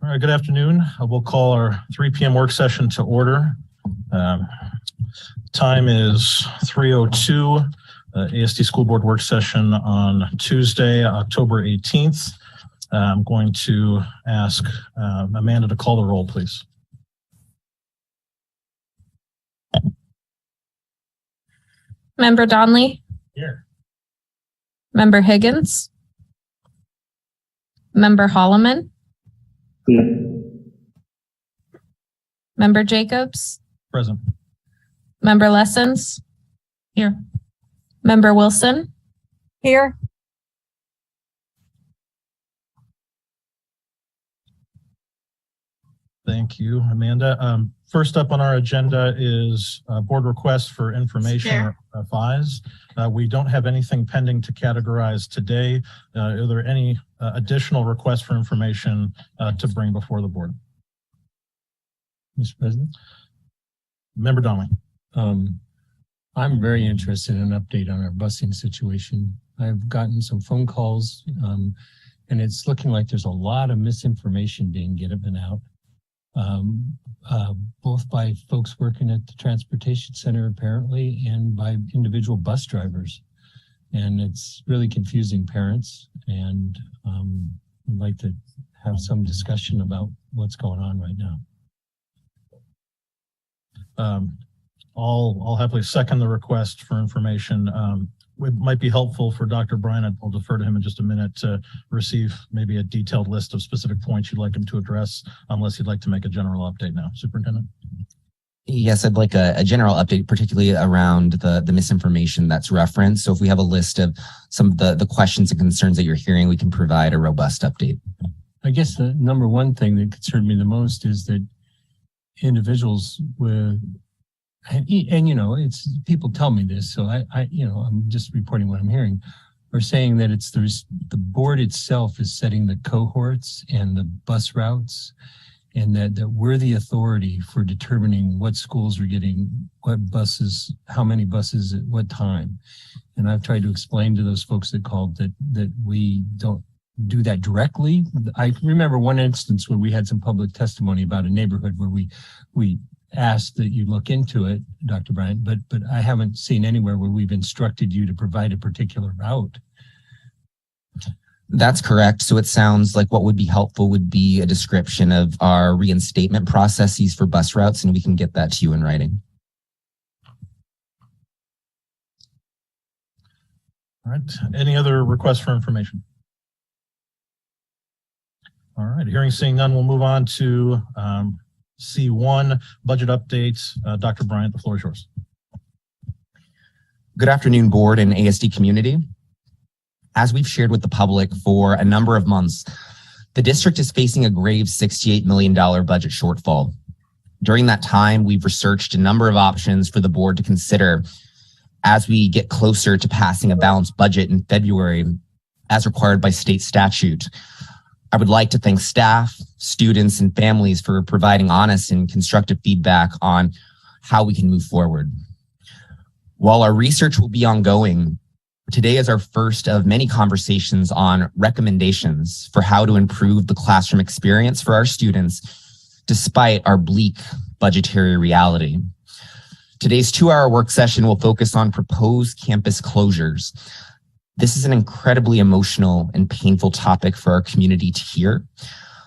All right, good afternoon. We'll call our 3 p.m. work session to order. Time is 3:02. ASD School Board work session on Tuesday, October 18th. I'm going to ask Amanda to call the roll, please. Member Donnelly? Here. Member Higgins? Member Holloman? Here. Member Jacobs? Present. Member Lessons? Here. Member Wilson? Here. Thank you, Amanda. First up on our agenda is board requests for information FIs. We don't have anything pending to categorize today. Are there any additional requests for information to bring before the board? Mr. President? Member Donnelly. I'm very interested in an update on our busing situation. I've gotten some phone calls and it's looking like there's a lot of misinformation being given out. Both by folks working at the transportation center apparently and by individual bus drivers, and it's really confusing parents, and I'd like to have some discussion about what's going on right now. I'll happily second the request for information. It might be helpful for Dr. Bryan, I'll defer to him in just a minute, to receive maybe a detailed list of specific points you'd like him to address, unless you'd like to make a general update now. Superintendent? Yes, I'd like a general update, particularly around the misinformation that's referenced. So if we have a list of some of the questions and concerns that you're hearing, we can provide a robust update. I guess the number one thing that concerned me the most is that individuals with, and you know, it's people tell me this, so I'm just reporting what I'm hearing. We're saying that it's the board itself is setting the cohorts and the bus routes, and that we're the authority for determining what schools are getting what buses, how many buses at what time. And I've tried to explain to those folks that called that we don't do that directly. I remember one instance where we had some public testimony about a neighborhood where we asked that you look into it, Dr. Bryant, but I haven't seen anywhere where we've instructed you to provide a particular route. That's correct. So it sounds like what would be helpful would be a description of our reinstatement processes for bus routes, and we can get that to you in writing. All right. Any other requests for information? All right. Hearing, seeing none, we'll move on to C1, budget updates. Dr. Bryant, the floor is yours. Good afternoon, board and ASD community. As we've shared with the public for a number of months, the district is facing a grave $68 million budget shortfall. During that time, we've researched a number of options for the board to consider as we get closer to passing a balanced budget in February, as required by state statute. I would like to thank staff, students, and families for providing honest and constructive feedback on how we can move forward. While our research will be ongoing, today is our first of many conversations on recommendations for how to improve the classroom experience for our students, despite our bleak budgetary reality. Today's 2-hour work session will focus on proposed campus closures. This is an incredibly emotional and painful topic for our community to hear,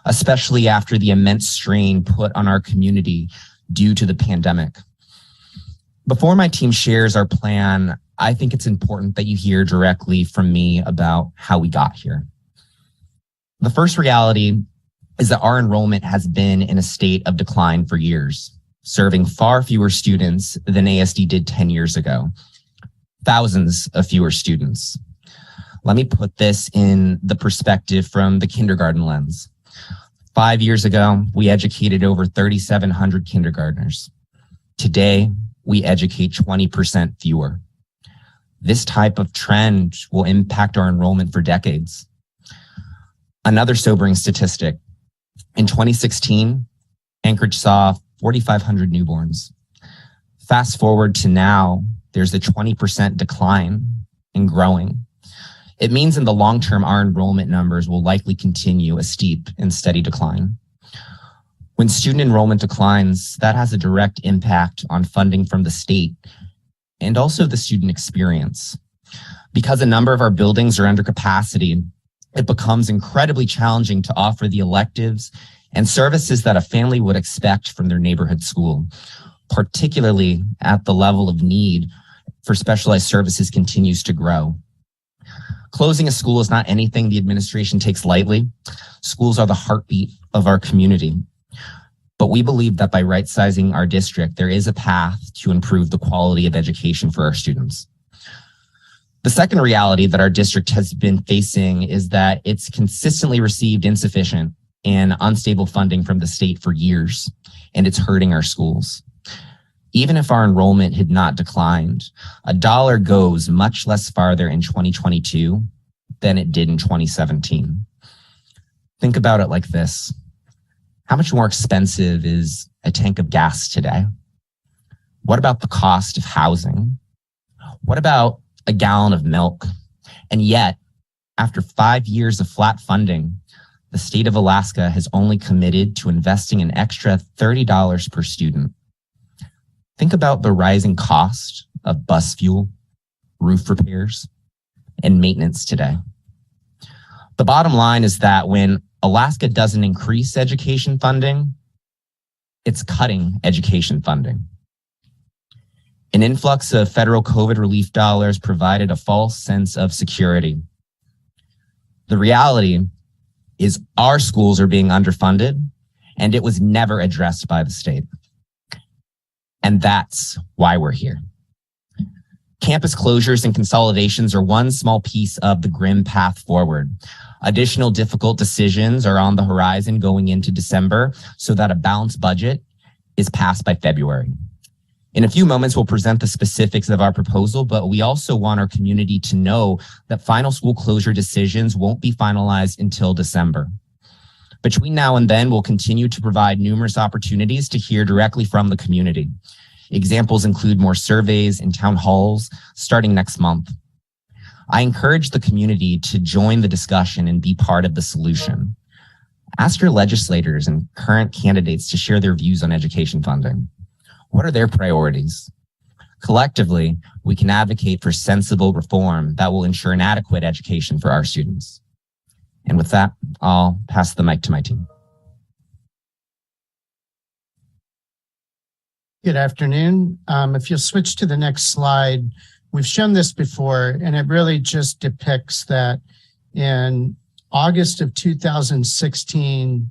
especially after the immense strain put on our community due to the pandemic. Before my team shares our plan, I think it's important that you hear directly from me about how we got here. The first reality is that our enrollment has been in a state of decline for years, serving far fewer students than ASD did 10 years ago. Thousands of fewer students. Let me put this in the perspective from the kindergarten lens. 5 years ago, we educated over 3,700 kindergartners. Today, we educate 20% fewer. This type of trend will impact our enrollment for decades. Another sobering statistic. In 2016, Anchorage saw 4,500 newborns. Fast forward to now, there's a 20% decline and growing. It means in the long term, our enrollment numbers will likely continue a steep and steady decline. When student enrollment declines, that has a direct impact on funding from the state and also the student experience. Because a number of our buildings are under capacity, it becomes incredibly challenging to offer the electives and services that a family would expect from their neighborhood school, particularly at the level of need for specialized services continues to grow. Closing a school is not anything the administration takes lightly. Schools are the heartbeat of our community. But we believe that by right-sizing our district, there is a path to improve the quality of education for our students. The second reality that our district has been facing is that it's consistently received insufficient and unstable funding from the state for years, and it's hurting our schools. Even if our enrollment had not declined, a dollar goes much less farther in 2022 than it did in 2017. Think about it like this. How much more expensive is a tank of gas today? What about the cost of housing? What about a gallon of milk? And yet, after 5 years of flat funding, the state of Alaska has only committed to investing an extra $30 per student. Think about the rising cost of bus fuel, roof repairs, and maintenance today. The bottom line is that when Alaska doesn't increase education funding, it's cutting education funding. An influx of federal COVID relief dollars provided a false sense of security. The reality is our schools are being underfunded, and it was never addressed by the state. And that's why we're here. Campus closures and consolidations are one small piece of the grim path forward. Additional difficult decisions are on the horizon going into December so that a balanced budget is passed by February. In a few moments, we'll present the specifics of our proposal, but we also want our community to know that final school closure decisions won't be finalized until December. Between now and then, we'll continue to provide numerous opportunities to hear directly from the community. Examples include more surveys and town halls starting next month. I encourage the community to join the discussion and be part of the solution. Ask your legislators and current candidates to share their views on education funding. What are their priorities? Collectively, we can advocate for sensible reform that will ensure an adequate education for our students. And with that, I'll pass the mic to my team. Good afternoon. If you'll switch to the next slide, we've shown this before, and it really just depicts that in August of 2016,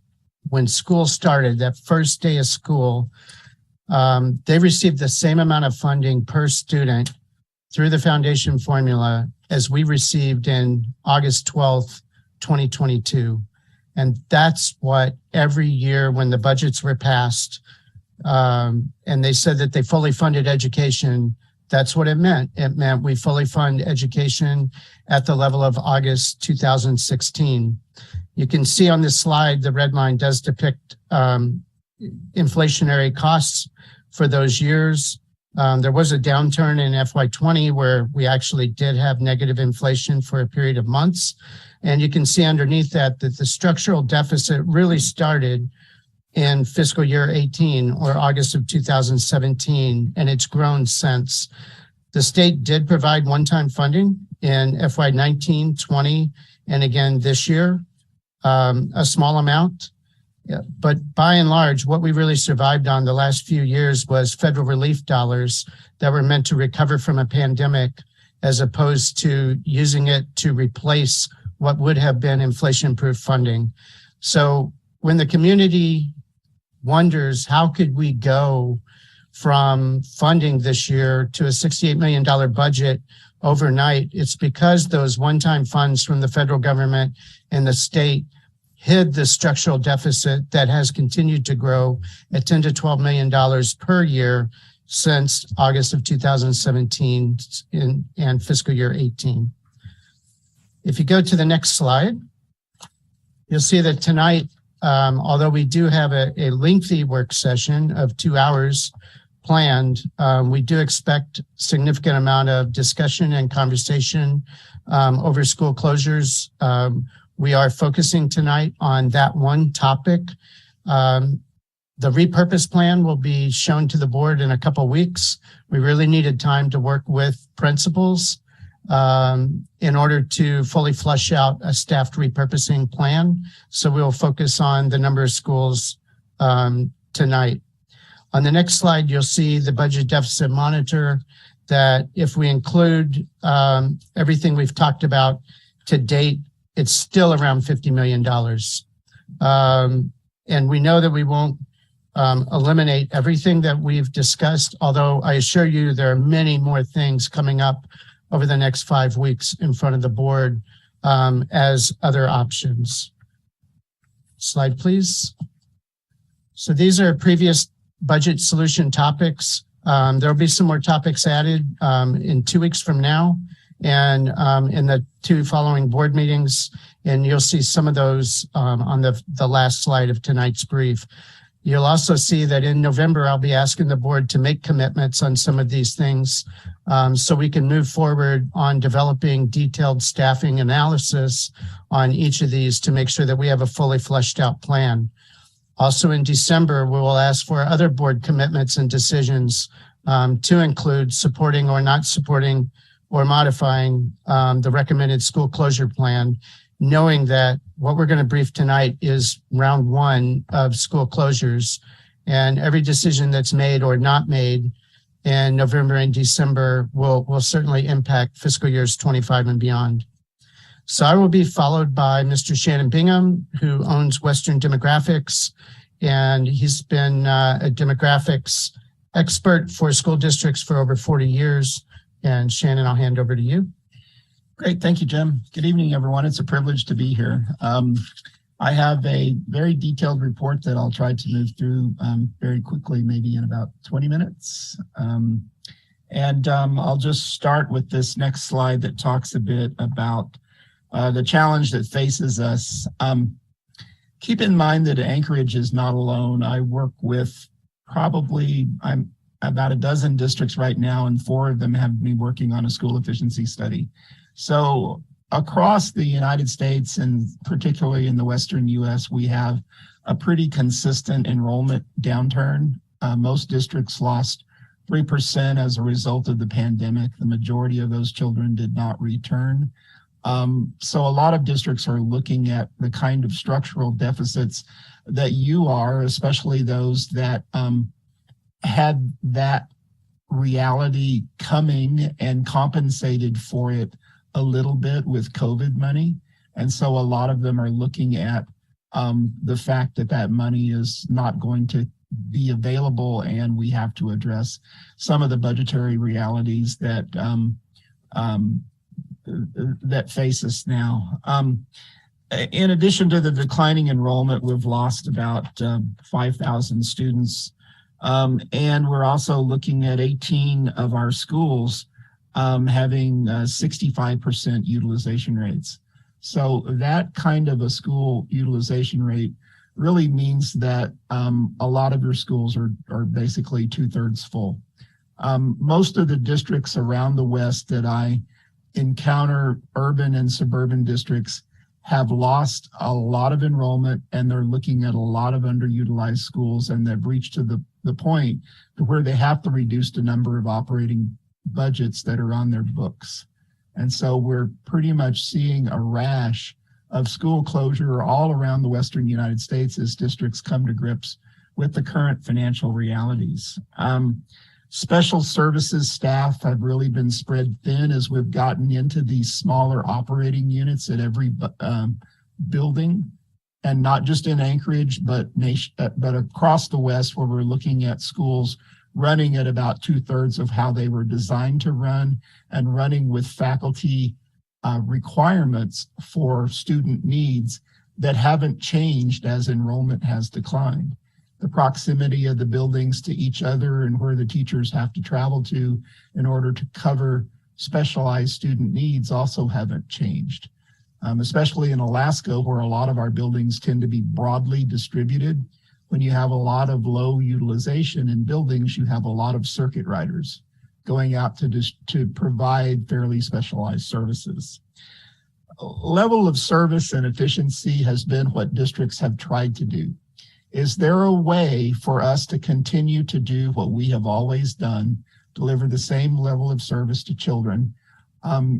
when school started, that first day of school, they received the same amount of funding per student through the foundation formula as we received in August 12th, 2022. And that's what every year when the budgets were passed, and they said that they fully funded education, that's what it meant. It meant we fully fund education at the level of August 2016. You can see on this slide, the red line does depict inflationary costs for those years. There was a downturn in FY20 where we actually did have negative inflation for a period of months. And you can see underneath that the structural deficit really started in fiscal year 18 or August of 2017, and it's grown since. The state did provide one-time funding in FY19, 20, and again this year, a small amount. Yeah, but by and large, what we really survived on the last few years was federal relief dollars that were meant to recover from a pandemic, as opposed to using it to replace what would have been inflation-proof funding. So when the community wonders how could we go from funding this year to a $68 million budget overnight, it's because those one-time funds from the federal government and the state hid the structural deficit that has continued to grow at $10 to $12 million per year since August of 2017 and fiscal year 18. If you go to the next slide, you'll see that tonight, although we do have a lengthy work session of 2 hours planned, we do expect significant amount of discussion and conversation over school closures. We are focusing tonight on that one topic. The repurpose plan will be shown to the board in a couple of weeks. We really needed time to work with principals in order to fully flush out a staffed repurposing plan. So we'll focus on the number of schools tonight. On the next slide, you'll see the budget deficit monitor that if we include everything we've talked about to date, it's still around $50 million. And we know that we won't eliminate everything that we've discussed, although I assure you there are many more things coming up over the next 5 weeks in front of the board as other options. Slide, please. So these are previous budget solution topics. There'll be some more topics added in 2 weeks from now and in the 2 following board meetings. And you'll see some of those on the last slide of tonight's brief. You'll also see that in November, I'll be asking the board to make commitments on some of these things so we can move forward on developing detailed staffing analysis on each of these to make sure that we have a fully fleshed out plan. Also in December, we will ask for other board commitments and decisions to include supporting or not supporting or modifying the recommended school closure plan, knowing that what we're going to brief tonight is round 1 of school closures, and every decision that's made or not made in November and December will certainly impact fiscal years 25 and beyond. So I will be followed by Mr. Shannon Bingham, who owns Western Demographics, and he's been a demographics expert for school districts for over 40 years. And Shannon, I'll hand over to you. Great. Thank you, Jim. Good evening, everyone. It's a privilege to be here. I have a very detailed report that I'll try to move through very quickly, maybe in about 20 minutes. I'll just start with this next slide that talks a bit about the challenge that faces us. Keep in mind that Anchorage is not alone. I work with I'm about a dozen districts right now, and 4 of them have me working on a school efficiency study. So across the United States, and particularly in the Western US, we have a pretty consistent enrollment downturn. Most districts lost 3% as a result of the pandemic. The majority of those children did not return. So a lot of districts are looking at the kind of structural deficits that you are, especially those that had that reality coming and compensated for it a little bit with COVID money. And so a lot of them are looking at the fact that that money is not going to be available, and we have to address some of the budgetary realities that that face us now. In addition to the declining enrollment, we've lost about 5,000 students. And we're also looking at 18 of our schools having 65% utilization rates. So that kind of a school utilization rate really means that a lot of your schools are basically 2/3 full. Most of the districts around the West that I encounter, urban and suburban districts, have lost a lot of enrollment, and they're looking at a lot of underutilized schools, and they've reached to the point to where they have to reduce the number of operating budgets that are on their books. And so we're pretty much seeing a rash of school closure all around the Western United States as districts come to grips with the current financial realities. Special services staff have really been spread thin as we've gotten into these smaller operating units at every building, and not just in Anchorage, but across the West, where we're looking at schools running at about 2/3 of how they were designed to run, and running with faculty requirements for student needs that haven't changed as enrollment has declined. The proximity of the buildings to each other and where the teachers have to travel to in order to cover specialized student needs also haven't changed. Especially in Alaska, where a lot of our buildings tend to be broadly distributed. When you have a lot of low utilization in buildings, you have a lot of circuit riders going out to provide fairly specialized services. Level of service and efficiency has been what districts have tried to do. Is there a way for us to continue to do what we have always done, deliver the same level of service to children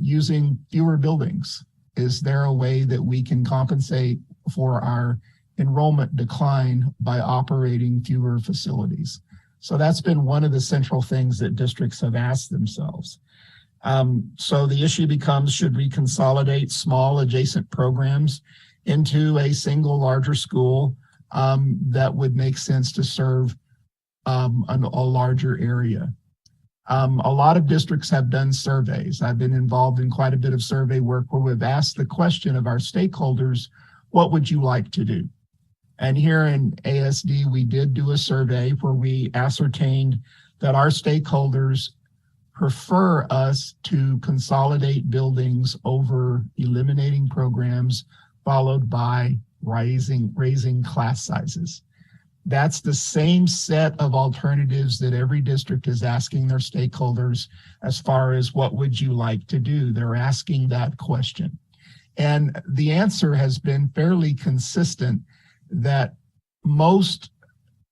using fewer buildings? Is there a way that we can compensate for our enrollment decline by operating fewer facilities? So that's been one of the central things that districts have asked themselves. So the issue becomes, should we consolidate small adjacent programs into a single larger school that would make sense to serve a larger area? A lot of districts have done surveys. I've been involved in quite a bit of survey work where we've asked the question of our stakeholders, what would you like to do? And here in ASD, we did do a survey where we ascertained that our stakeholders prefer us to consolidate buildings over eliminating programs, followed by raising class sizes. That's the same set of alternatives that every district is asking their stakeholders as far as what would you like to do? They're asking that question. And the answer has been fairly consistent that most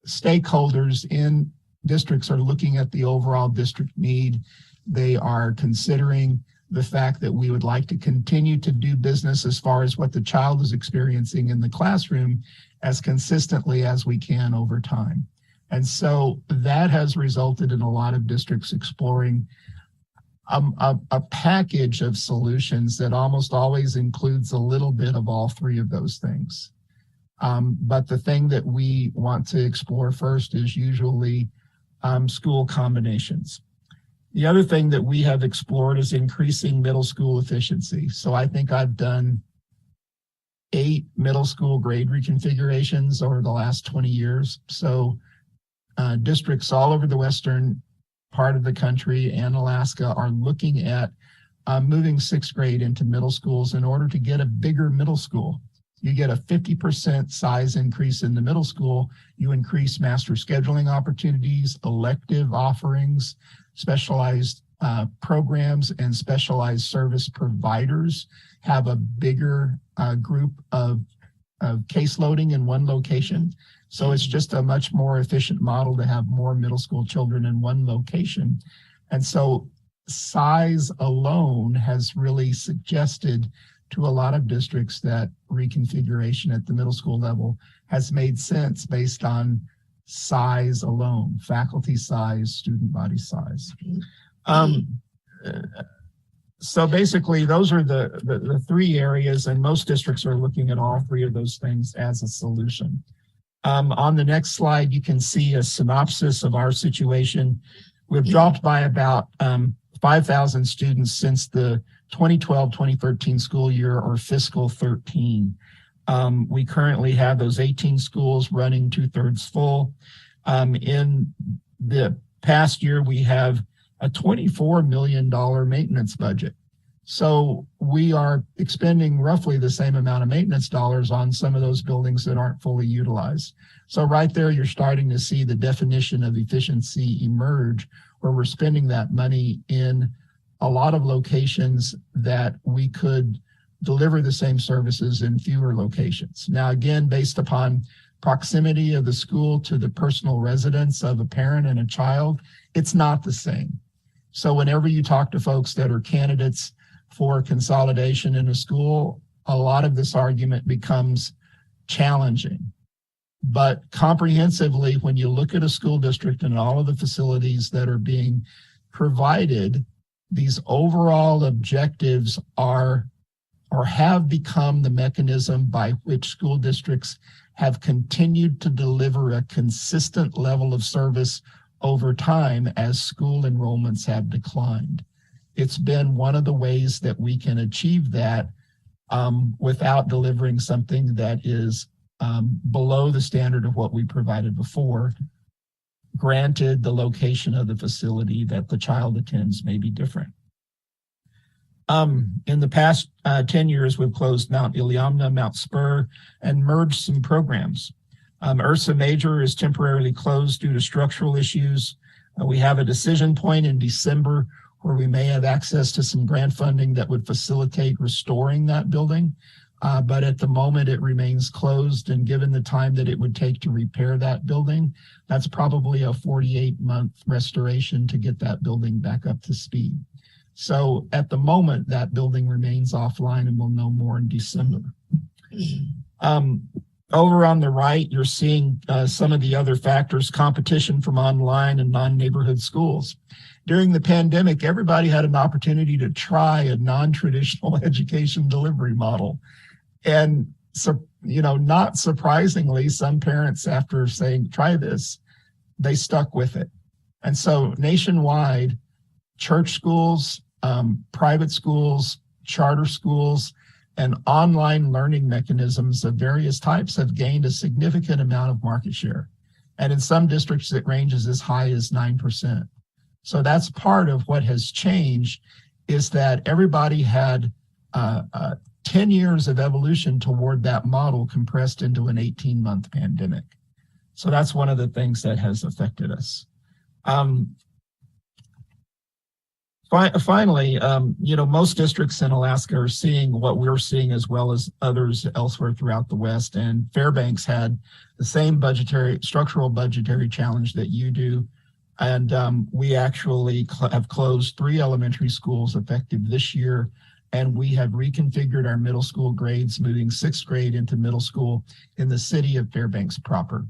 stakeholders in districts are looking at the overall district need. They are considering the fact that we would like to continue to do business as far as what the child is experiencing in the classroom as consistently as we can over time. And so that has resulted in a lot of districts exploring a package of solutions that almost always includes a little bit of all three of those things. But the thing that we want to explore first is usually school combinations. The other thing that we have explored is increasing middle school efficiency. So I think I've done 8 middle school grade reconfigurations over the last 20 years. So districts all over the western part of the country and Alaska are looking at moving 6th grade into middle schools in order to get a bigger middle school. You get a 50% size increase in the middle school. You increase master scheduling opportunities, elective offerings, specialized programs, and specialized service providers have a bigger group of case loading in one location. So it's just a much more efficient model to have more middle school children in one location. And so size alone has really suggested to a lot of districts that reconfiguration at the middle school level has made sense based on size alone, faculty size, student body size. So basically those are the 3 areas, and most districts are looking at all 3 of those things as a solution. On the next slide, you can see a synopsis of our situation. We've dropped by about 5,000 students since the 2012-2013 school year, or fiscal 13. We currently have those 18 schools running 2/3 full. In the past year, we have a $24 million maintenance budget. So we are expending roughly the same amount of maintenance dollars on some of those buildings that aren't fully utilized. So right there, you're starting to see the definition of efficiency emerge, where we're spending that money in a lot of locations that we could deliver the same services in fewer locations. Now, again, based upon proximity of the school to the personal residence of a parent and a child, it's not the same. So whenever you talk to folks that are candidates for consolidation in a school, a lot of this argument becomes challenging. But comprehensively, when you look at a school district and all of the facilities that are being provided, these overall objectives are or have become the mechanism by which school districts have continued to deliver a consistent level of service over time as school enrollments have declined. It's been one of the ways that we can achieve that without delivering something that is below the standard of what we provided before. Granted, the location of the facility that the child attends may be different. In the past 10 years, we've closed Mount Iliamna, Mount Spur, and merged some programs. Ursa Major is temporarily closed due to structural issues. We have a decision point in December where we may have access to some grant funding that would facilitate restoring that building. But at the moment it remains closed, and given the time that it would take to repair that building, that's probably a 48-month restoration to get that building back up to speed. So at the moment, that building remains offline, and we'll know more in December. Over on the right, you're seeing some of the other factors: competition from online and non-neighborhood schools. During the pandemic, everybody had an opportunity to try a non-traditional education delivery model. And so, not surprisingly, some parents, after saying, try this, they stuck with it. And so nationwide, church schools, private schools, charter schools, and online learning mechanisms of various types have gained a significant amount of market share. And in some districts, it ranges as high as 9%. So that's part of what has changed, is that everybody had 10 years of evolution toward that model compressed into an 18-month pandemic. So that's one of the things that has affected us. Finally, most districts in Alaska are seeing what we're seeing, as well as others elsewhere throughout the West. And Fairbanks had the same structural budgetary challenge that you do. And we actually have closed 3 elementary schools effective this year. And we have reconfigured our middle school grades, moving 6th grade into middle school in the city of Fairbanks proper.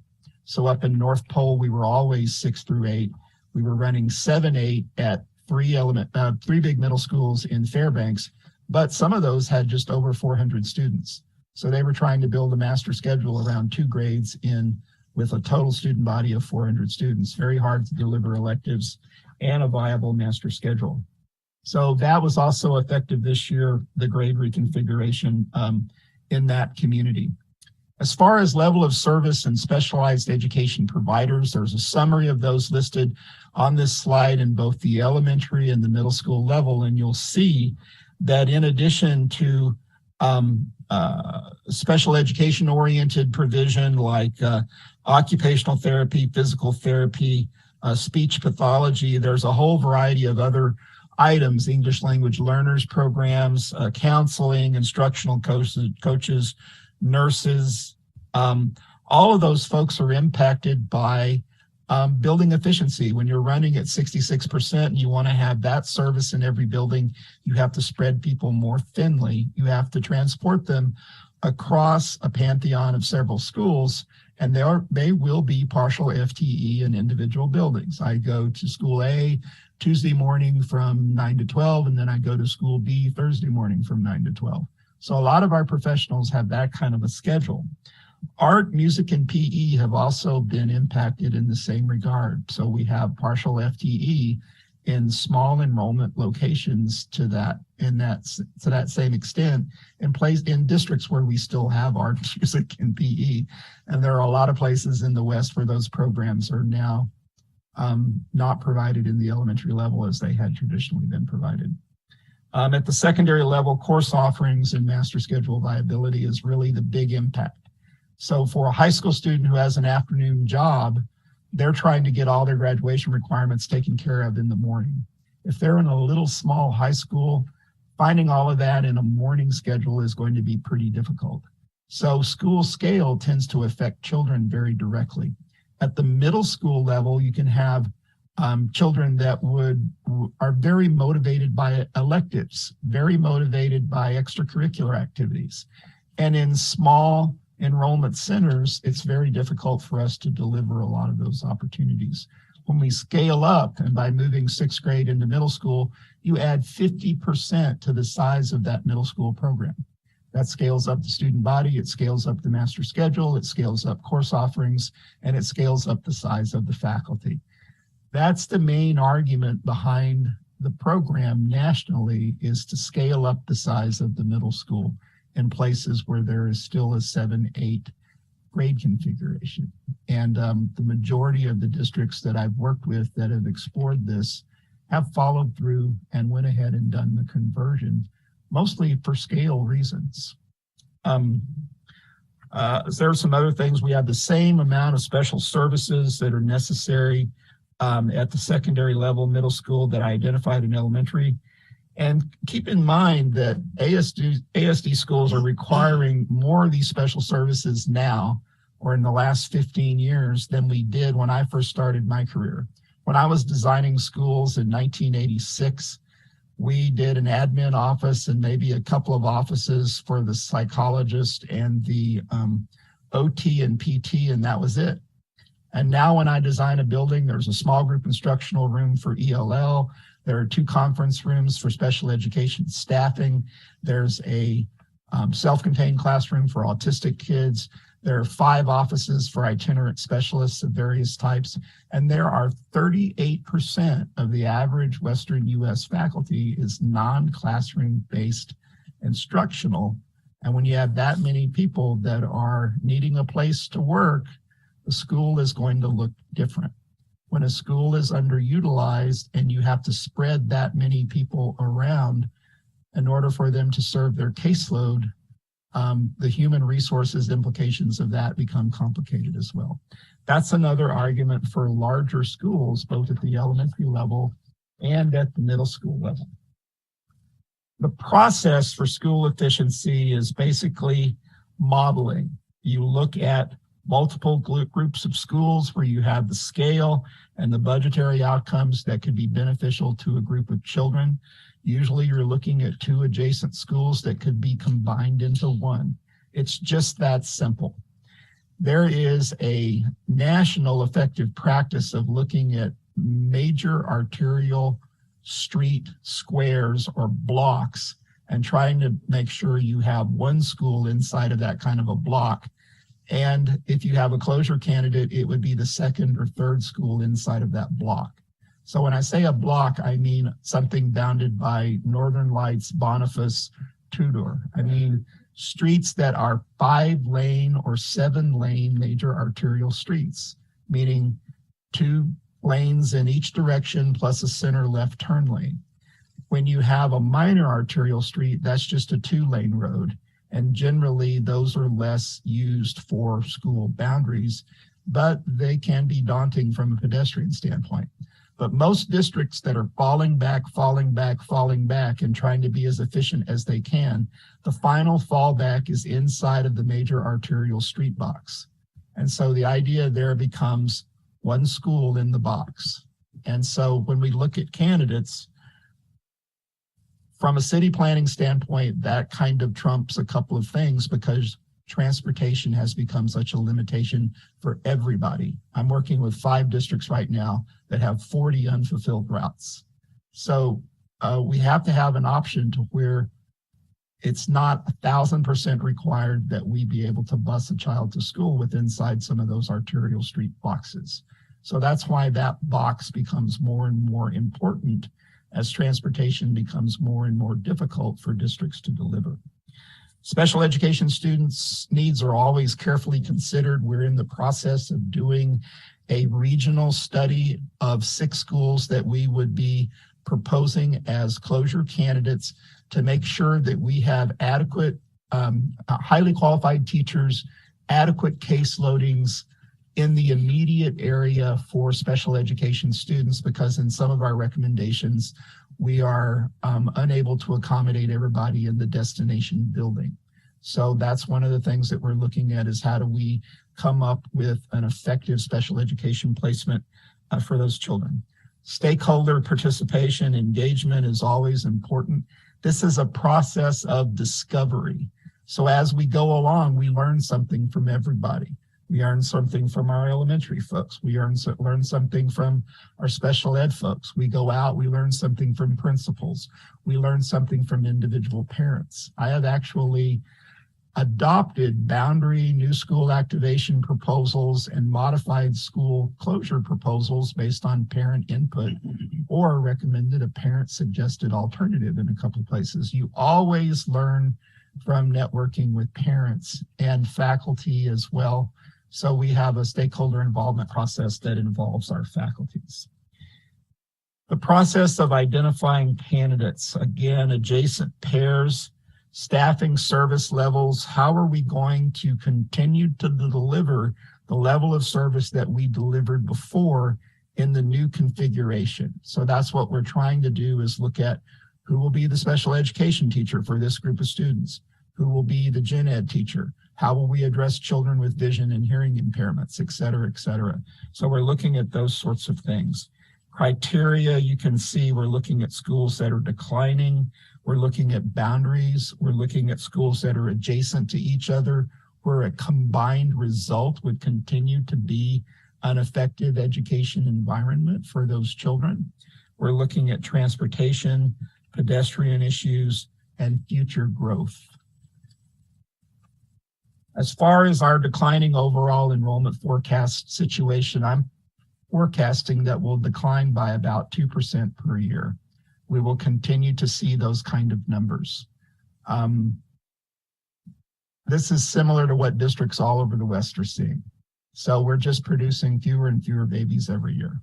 So up in North Pole, we were always 6 through 8. We were running 7-8 at 3 big middle schools in Fairbanks, but some of those had just over 400 students. So they were trying to build a master schedule around 2 grades in with a total student body of 400 students. Very hard to deliver electives and a viable master schedule. So that was also effective this year, the grade reconfiguration in that community. As far as level of service and specialized education providers, there's a summary of those listed on this slide in both the elementary and the middle school level. And you'll see that in addition to special education oriented provision like occupational therapy, physical therapy, speech pathology, there's a whole variety of other items: English language learners programs, counseling, instructional coaches, nurses. All of those folks are impacted by building efficiency. When you're running at 66% and you want to have that service in every building, you have to spread people more thinly. You have to transport them across a pantheon of several schools, and they will be partial FTE in individual buildings. I go to school A Tuesday morning from 9 to 12, and then I go to school B Thursday morning from 9 to 12. So a lot of our professionals have that kind of a schedule. Art, music, and PE have also been impacted in the same regard. So we have partial FTE in small enrollment locations to that same extent, and placed in districts where we still have art, music, and PE. And there are a lot of places in the West where those programs are now not provided in the elementary level as they had traditionally been provided. At the secondary level, course offerings and master schedule viability is really the big impact. So for a high school student who has an afternoon job, they're trying to get all their graduation requirements taken care of in the morning. If they're in a little small high school, finding all of that in a morning schedule is going to be pretty difficult. So school scale tends to affect children very directly. At the middle school level, you can have children that are very motivated by electives, very motivated by extracurricular activities. And in small enrollment centers, it's very difficult for us to deliver a lot of those opportunities. When we scale up, and by moving 6th grade into middle school, you add 50% to the size of that middle school program. That scales up the student body, it scales up the master schedule, it scales up course offerings, and it scales up the size of the faculty. That's the main argument behind the program nationally, is to scale up the size of the middle school in places where there is still a 7-8 grade configuration. And the majority of the districts that I've worked with that have explored this have followed through and went ahead and done the conversion, mostly for scale reasons. There are some other things. We have the same amount of special services that are necessary at the secondary level, middle school, that I identified in elementary. And keep in mind that ASD schools are requiring more of these special services now, or in the last 15 years, than we did when I first started my career. When I was designing schools in 1986, we did an admin office and maybe a couple of offices for the psychologist and the OT and PT, and that was it. And now when I design a building, there's a small group instructional room for ELL. There are 2 conference rooms for special education staffing. There's a self-contained classroom for autistic kids. There are 5 offices for itinerant specialists of various types. And there are 38% of the average Western US faculty is non-classroom based instructional. And when you have that many people that are needing a place to work, the school is going to look different. When a school is underutilized and you have to spread that many people around in order for them to serve their caseload, the human resources implications of that become complicated as well. That's another argument for larger schools, both at the elementary level and at the middle school level. The process for school efficiency is basically modeling. You look at multiple groups of schools where you have the scale and the budgetary outcomes that could be beneficial to a group of children. Usually you're looking at 2 adjacent schools that could be combined into 1. It's just that simple. There is a national effective practice of looking at major arterial street squares or blocks and trying to make sure you have 1 school inside of that kind of a block. And if you have a closure candidate, it would be the 2nd or 3rd school inside of that block. So when I say a block, I mean something bounded by Northern Lights, Boniface, Tudor. I mean streets that are 5-lane or 7-lane major arterial streets, meaning 2 lanes in each direction plus a center left turn lane. When you have a minor arterial street, that's just a 2-lane road. And generally those are less used for school boundaries, but they can be daunting from a pedestrian standpoint. But most districts that are falling back and trying to be as efficient as they can, the final fallback is inside of the major arterial street box. And so the idea there becomes 1 school in the box. And so when we look at candidates, from a city planning standpoint, that kind of trumps a couple of things because transportation has become such a limitation for everybody. I'm working with 5 districts right now that have 40 unfulfilled routes. So we have to have an option to where it's not 1,000% required that we be able to bus a child to school with inside some of those arterial street boxes. So that's why that box becomes more and more important as transportation becomes more and more difficult for districts to deliver. Special education students' needs are always carefully considered. We're in the process of doing a regional study of 6 schools that we would be proposing as closure candidates to make sure that we have adequate, highly qualified teachers, adequate case loadings in the immediate area for special education students, because in some of our recommendations, we are unable to accommodate everybody in the destination building. So that's one of the things that we're looking at is how do we come up with an effective special education placement for those children. Stakeholder participation, engagement is always important. This is a process of discovery. So as we go along, we learn something from everybody. We learn something from our elementary folks. We learn something from our special ed folks. We go out, we learn something from principals. We learn something from individual parents. I have actually adopted boundary new school activation proposals and modified school closure proposals based on parent input, or recommended a parent suggested alternative in a couple places. You always learn from networking with parents and faculty as well. So we have a stakeholder involvement process that involves our faculties. The process of identifying candidates, again, adjacent pairs, staffing service levels, how are we going to continue to deliver the level of service that we delivered before in the new configuration? So that's what we're trying to do, is look at Who will be the special education teacher for this group of students? Who will be the gen ed teacher? How will we address children with vision and hearing impairments, et cetera, et cetera. So we're looking at those sorts of things. Criteria, you can see we're looking at schools that are declining. We're looking at boundaries. We're looking at schools that are adjacent to each other, where a combined result would continue to be an effective education environment for those children. We're looking at transportation, pedestrian issues, and future growth. As far as our declining overall enrollment forecast situation, I'm forecasting that will decline by about 2% per year. We will continue to see those kind of numbers. This is similar to what districts all over the West are seeing. So we're just producing fewer and fewer babies every year.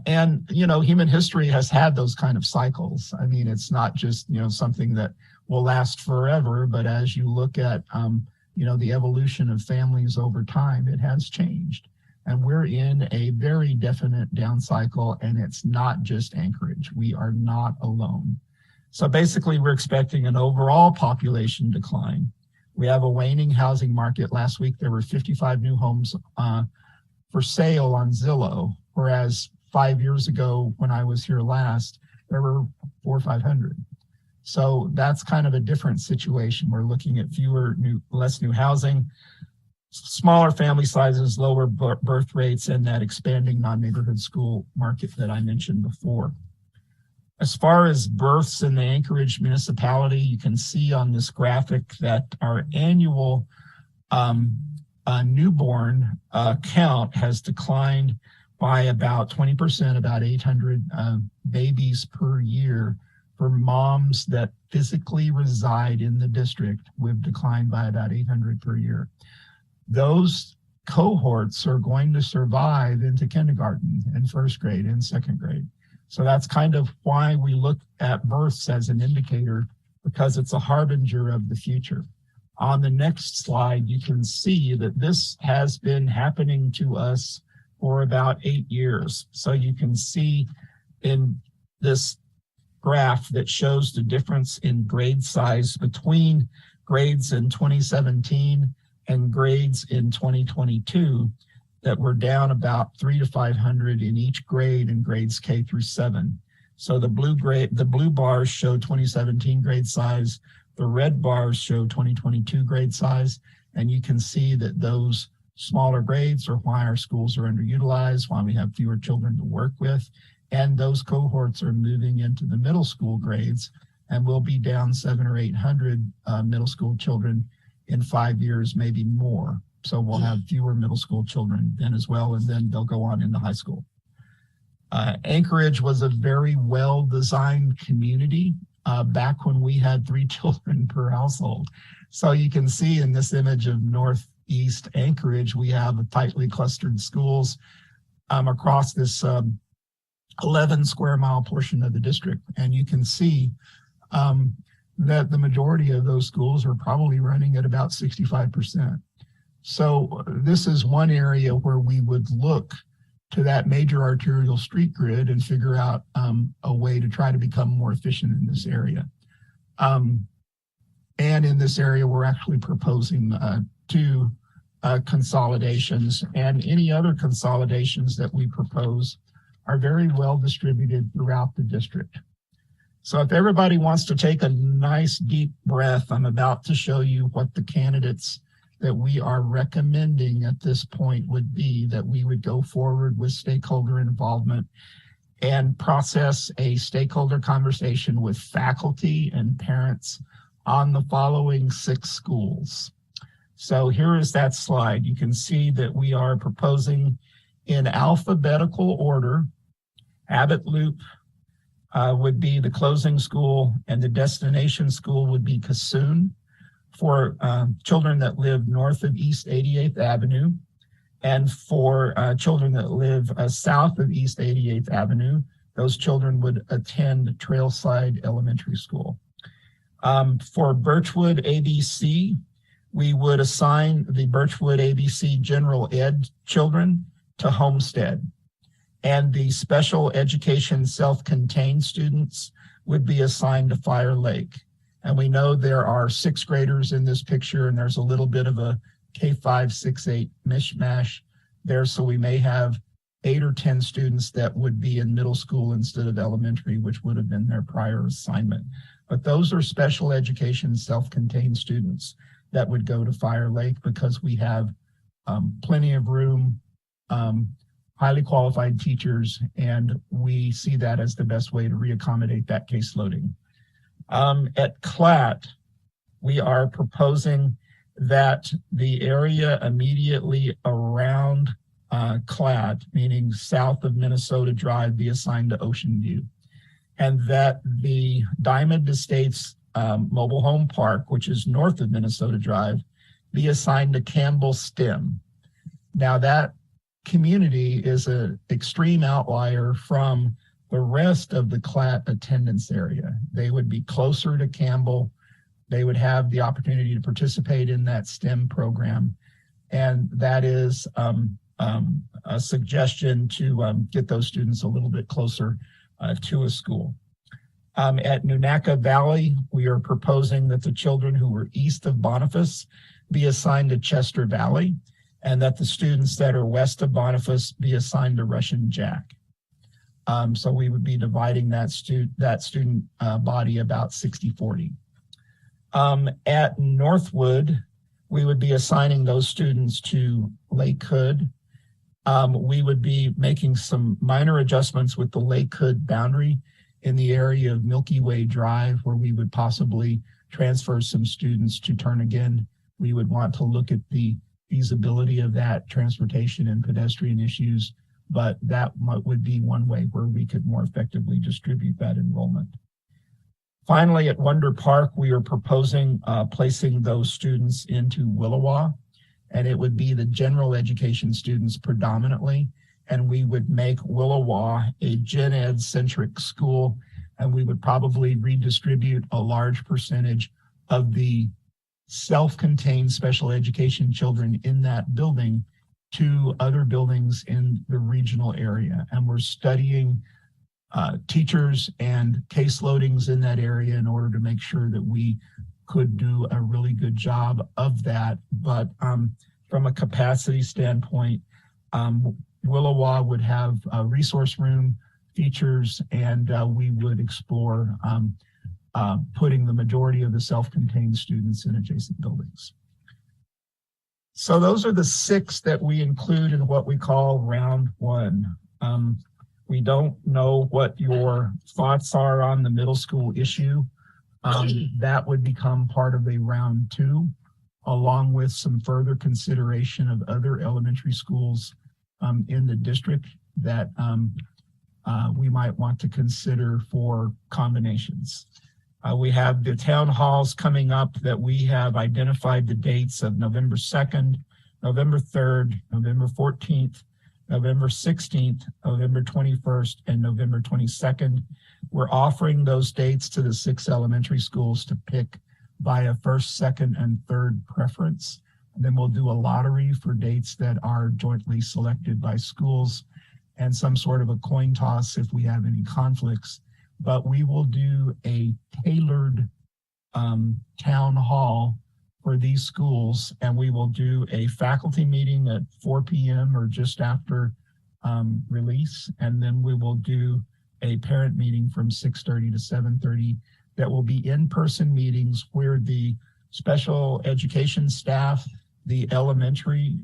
And, you know, human history has had those kind of cycles. I mean, it's not just, you know, something that will last forever, but as you look at, you know, the evolution of families over time, it has changed. And we're in a very definite down cycle, and it's not just Anchorage. We are not alone. So basically, we're expecting an overall population decline. We have a waning housing market. Last week, there were 55 new homes for sale on Zillow, whereas 5 years ago, when I was here last, there were 400 or 500. So that's kind of a different situation. We're looking at less new housing, smaller family sizes, lower birth rates, and that expanding non-neighborhood school market that I mentioned before. As far as births in the Anchorage municipality, you can see on this graphic that our annual newborn count has declined by about 20%, about 800 babies per year. For moms that physically reside in the district, we've declined by about 800 per year. Those cohorts are going to survive into kindergarten and first grade and second grade. So that's kind of why we look at births as an indicator, because it's a harbinger of the future. On the next slide, you can see that this has been happening to us for about 8 years. So you can see in this graph that shows the difference in grade size between grades in 2017 and grades in 2022, that we're down about 300 to 500 in each grade in grades K through 7. So the blue bars show 2017 grade size, the red bars show 2022 grade size, and you can see that those smaller grades are why our schools are underutilized, why we have fewer children to work with, and those cohorts are moving into the middle school grades, and we'll be down 700 or 800 middle school children in 5 years, maybe more. So we'll have fewer middle school children then as well, and then they'll go on into high school. Anchorage was a very well-designed community back when we had 3 children per household. So you can see in this image of Northeast Anchorage, we have tightly clustered schools across this 11 square mile portion of the district. And you can see that the majority of those schools are probably running at about 65%. So this is one area where we would look to that major arterial street grid and figure out a way to try to become more efficient in this area. And in this area, we're actually proposing 2 consolidations, and any other consolidations that we propose are very well distributed throughout the district. So if everybody wants to take a nice deep breath, I'm about to show you what the candidates that we are recommending at this point would be, that we would go forward with stakeholder involvement and process a stakeholder conversation with faculty and parents on the following 6 schools. So here is that slide. You can see that we are proposing in alphabetical order. Abbott Loop would be the closing school, and the destination school would be Cassoon for children that live north of East 88th Avenue. And for children that live south of East 88th Avenue, those children would attend Trailside Elementary School. For Birchwood ABC, we would assign the Birchwood ABC General Ed children to Homestead. And the special education self-contained students would be assigned to Fire Lake. And we know there are sixth graders in this picture, and there's a little bit of a K5, 6, 8 mishmash there. So we may have 8 or 10 students that would be in middle school instead of elementary, which would have been their prior assignment. But those are special education self-contained students that would go to Fire Lake because we have plenty of room, highly qualified teachers, and we see that as the best way to reaccommodate that case loading. At CLAT, we are proposing that the area immediately around CLAT, meaning south of Minnesota Drive, be assigned to Ocean View, and that the Diamond Estates Mobile Home Park, which is north of Minnesota Drive, be assigned to Campbell STEM. Now that community is an extreme outlier from the rest of the CLAT attendance area. They would be closer to Campbell. They would have the opportunity to participate in that STEM program. And that is a suggestion to get those students a little bit closer to a school. At Nunaca Valley, we are proposing that the children who were east of Boniface be assigned to Chester Valley, and that the students that are west of Boniface be assigned to Russian Jack. So we would be dividing that student body about 60-40. At Northwood, we would be assigning those students to Lake Hood. We would be making some minor adjustments with the Lake Hood boundary in the area of Milky Way Drive, where we would possibly transfer some students to Turnagain. We would want to look at the feasibility of that, transportation and pedestrian issues, but that would be one way where we could more effectively distribute that enrollment. Finally, at Wonder Park, we are proposing placing those students into Willowa, and it would be the general education students predominantly, and we would make Willowa a gen ed centric school, and we would probably redistribute a large percentage of the self-contained special education children in that building to other buildings in the regional area. And we're studying teachers and case loadings in that area in order to make sure that we could do a really good job of that. But from a capacity standpoint, Willowa would have a resource room features, and we would explore putting the majority of the self-contained students in adjacent buildings. So those are the 6 that we include in what we call round 1. We don't know what your thoughts are on the middle school issue. That would become part of a round 2, along with some further consideration of other elementary schools in the district that we might want to consider for combinations. We have the town halls coming up that we have identified the dates of November 2nd, November 3rd, November 14th, November 16th, November 21st, and November 22nd. We're offering those dates to the 6 elementary schools to pick by a first, second, and third preference. And then we'll do a lottery for dates that are jointly selected by schools, and some sort of a coin toss if we have any conflicts. But we will do a tailored town hall for these schools, and we will do a faculty meeting at 4 p.m. or just after release, and then we will do a parent meeting from 6:30 to 7:30 that will be in-person meetings where the special education staff, the elementary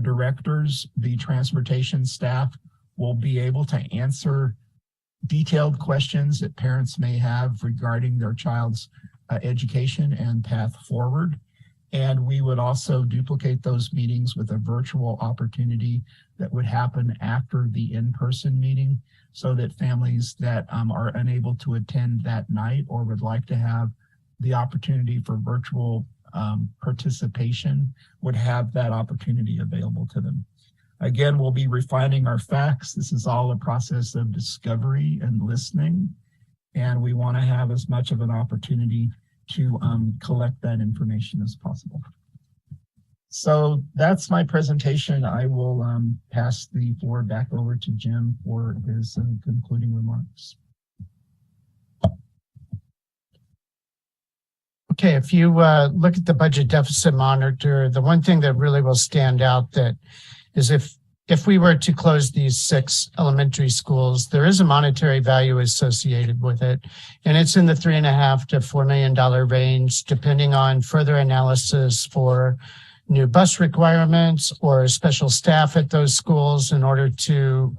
directors, the transportation staff will be able to answer detailed questions that parents may have regarding their child's education and path forward. And we would also duplicate those meetings with a virtual opportunity that would happen after the in-person meeting, so that families that are unable to attend that night or would like to have the opportunity for virtual participation would have that opportunity available to them. Again, we'll be refining our facts. This is all a process of discovery and listening, and we want to have as much of an opportunity to collect that information as possible. So that's my presentation. I will pass the floor back over to Jim for his concluding remarks. Okay, if you look at the budget deficit monitor, the one thing that really will stand out that is if we were to close these 6 elementary schools, there is a monetary value associated with it, and it's in the $3.5 to $4 million range, depending on further analysis for new bus requirements or special staff at those schools in order to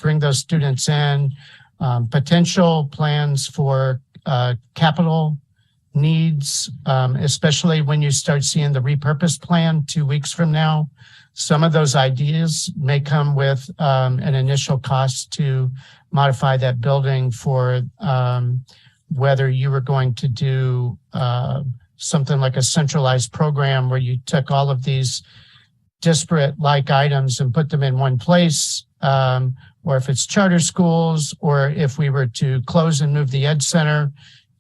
bring those students in, potential plans for capital needs, especially when you start seeing the repurposed plan 2 weeks from now. Some of those ideas may come with an initial cost to modify that building for whether you were going to do something like a centralized program where you took all of these disparate like items and put them in one place, or if it's charter schools, or if we were to close and move the Ed Center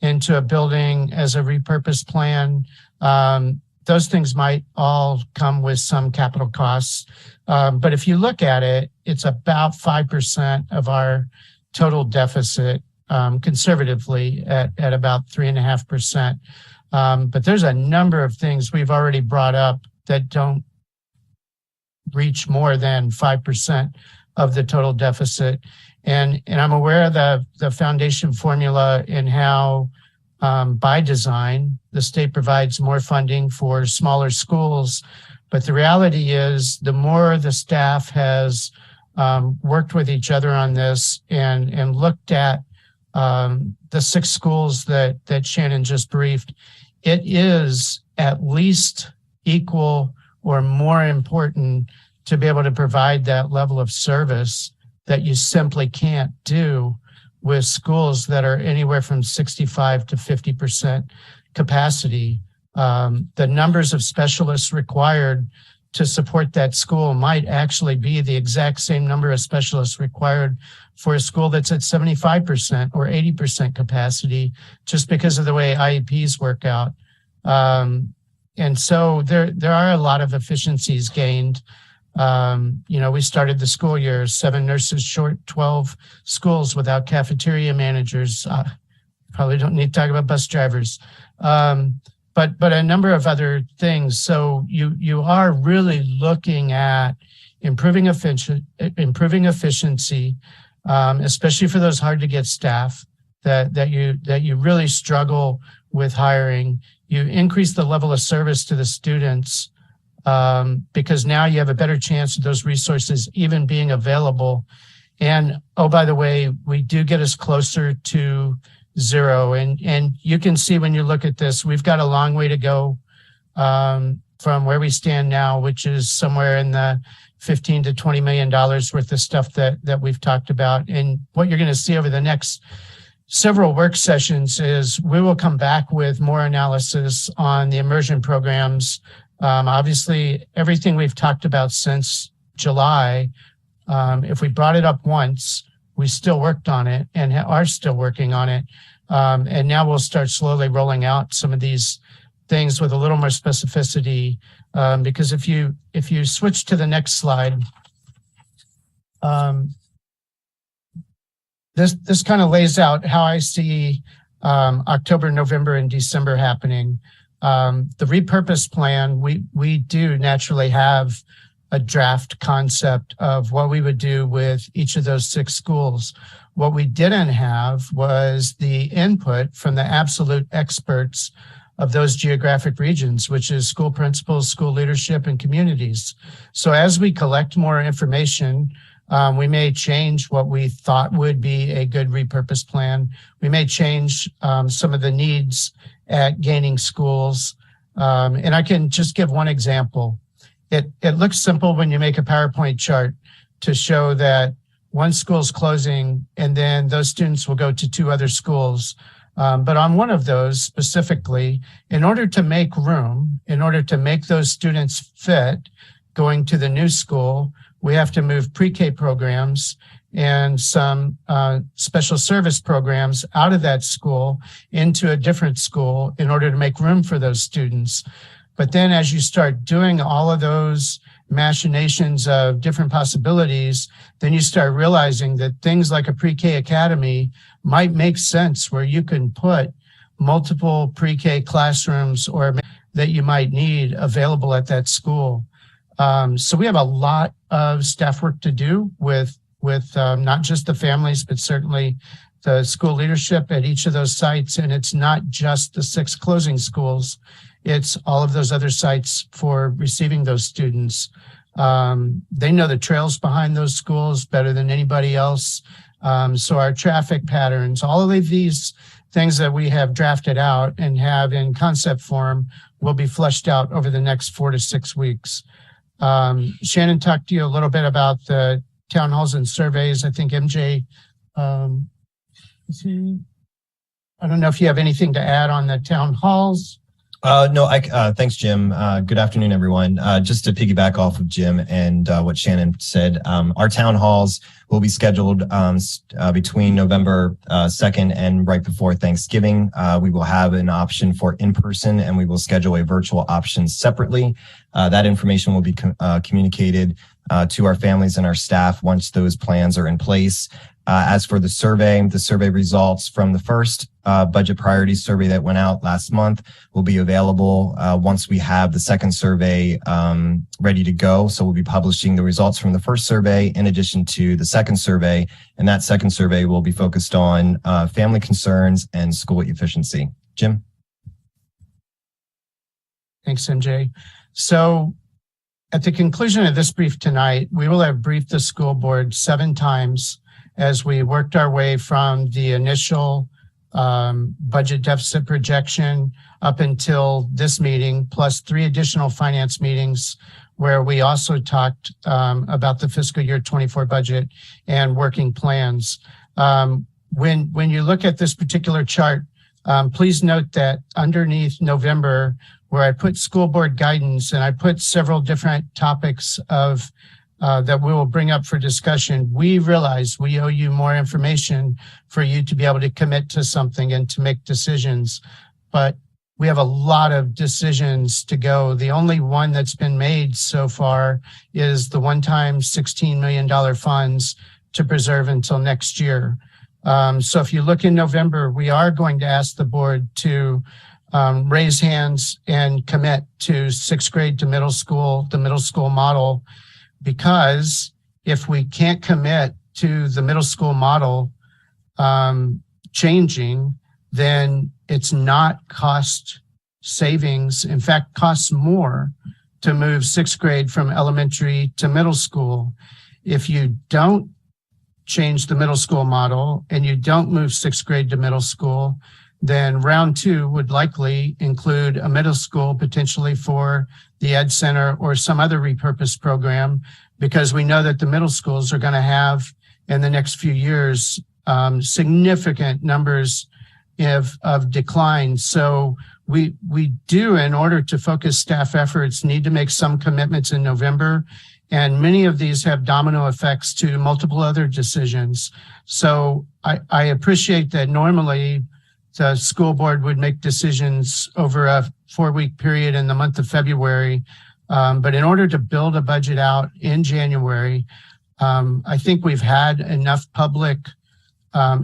into a building as a repurposed plan. Those things might all come with some capital costs. But if you look at it, it's about 5% of our total deficit, conservatively at about 3.5%. But there's a number of things we've already brought up that don't reach more than 5% of the total deficit. And I'm aware of the foundation formula and how by design, the state provides more funding for smaller schools. But the reality is the more the staff has worked with each other on this and looked at the 6 schools that Shannon just briefed, it is at least equal or more important to be able to provide that level of service that you simply can't do with schools that are anywhere from 65 to 50% capacity. The numbers of specialists required to support that school might actually be the exact same number of specialists required for a school that's at 75% or 80% capacity, just because of the way IEPs work out. And so there are a lot of efficiencies gained. We started the school year, 7 nurses short, 12 schools without cafeteria managers. Probably don't need to talk about bus drivers, but a number of other things. So you are really looking at improving efficiency, especially for those hard to get staff that you really struggle with hiring. You increase the level of service to the students, because now you have a better chance of those resources even being available. And, oh, by the way, we do get us closer to zero. And you can see when you look at this, we've got a long way to go from where we stand now, which is somewhere in the $15 to $20 million worth of stuff that we've talked about. And what you're going to see over the next several work sessions is we will come back with more analysis on the immersion programs. Obviously, everything we've talked about since July, if we brought it up once, we still worked on it and are still working on it. And now we'll start slowly rolling out some of these things with a little more specificity. Because if you switch to the next slide, this kind of lays out how I see October, November, and December happening. The repurposed plan, we do naturally have a draft concept of what we would do with each of those 6 schools. What we didn't have was the input from the absolute experts of those geographic regions, which is school principals, school leadership, and communities. So as we collect more information, we may change what we thought would be a good repurposed plan. We may change some of the needs at gaining schools. And I can just give one example. It looks simple when you make a PowerPoint chart to show that one school's closing and then those students will go to 2 other schools. But on one of those specifically, in order to make room, in order to make those students fit going to the new school, we have to move pre-K programs and some special service programs out of that school into a different school in order to make room for those students. But then as you start doing all of those machinations of different possibilities, then you start realizing that things like a pre-K academy might make sense, where you can put multiple pre-K classrooms or that you might need available at that school. So we have a lot of staff work to do with not just the families, but certainly the school leadership at each of those sites. And it's not just the 6 closing schools, it's all of those other sites for receiving those students. They know the trails behind those schools better than anybody else. So our traffic patterns, all of these things that we have drafted out and have in concept form will be fleshed out over the next 4 to 6 weeks. Shannon talked to you a little bit about the town halls and surveys. I think MJ, I don't know if you have anything to add on the town halls. No, thanks, Jim. Good afternoon, everyone. Just to piggyback off of Jim and what Shannon said, our town halls will be scheduled between November 2nd and right before Thanksgiving. We will have an option for in-person, and we will schedule a virtual option separately. That information will be communicated to our families and our staff once those plans are in place. As for the survey results from the first budget priorities survey that went out last month will be available once we have the second survey ready to go. So we'll be publishing the results from the first survey in addition to the second survey. And that second survey will be focused on family concerns and school efficiency. Jim? Thanks, MJ. So at the conclusion of this brief tonight, we will have briefed the school board 7 times as we worked our way from the initial budget deficit projection up until this meeting, plus 3 additional finance meetings where we also talked about the fiscal year 24 budget and working plans. When you look at this particular chart, please note that underneath November, where I put school board guidance and I put several different topics of that we will bring up for discussion, we realize we owe you more information for you to be able to commit to something and to make decisions. But we have a lot of decisions to go. The only one that's been made so far is the one-time $16 million funds to preserve until next year. So if you look in November, we are going to ask the board to raise hands and commit to 6th grade to middle school, the middle school model. Because if we can't commit to the middle school model changing, then it's not cost savings. In fact, costs more to move 6th grade from elementary to middle school. If you don't change the middle school model and you don't move 6th grade to middle school, then round 2 would likely include a middle school potentially for the Ed Center or some other repurposed program, because we know that the middle schools are going to have in the next few years significant numbers of decline. So we do, in order to focus staff efforts, need to make some commitments in November. And many of these have domino effects to multiple other decisions. So I appreciate that normally the school board would make decisions over a 4-week period in the month of February. But in order to build a budget out in January, I think we've had enough public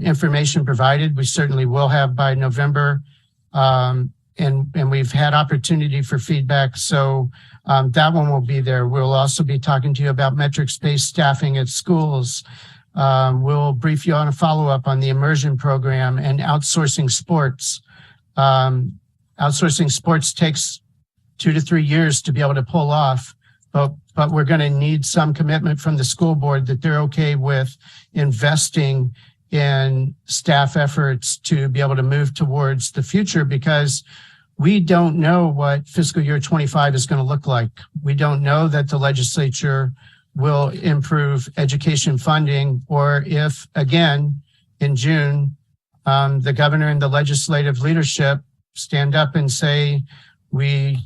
information provided. We certainly will have by November. And we've had opportunity for feedback. So that one will be there. We'll also be talking to you about metrics-based staffing at schools. We'll brief you on a follow-up on the immersion program and outsourcing sports. Outsourcing sports takes 2 to 3 years to be able to pull off, but we're going to need some commitment from the school board that they're okay with investing in staff efforts to be able to move towards the future, because we don't know what fiscal year 25 is going to look like. We don't know that the legislature will improve education funding, or if, again, in June, the governor and the legislative leadership stand up and say, we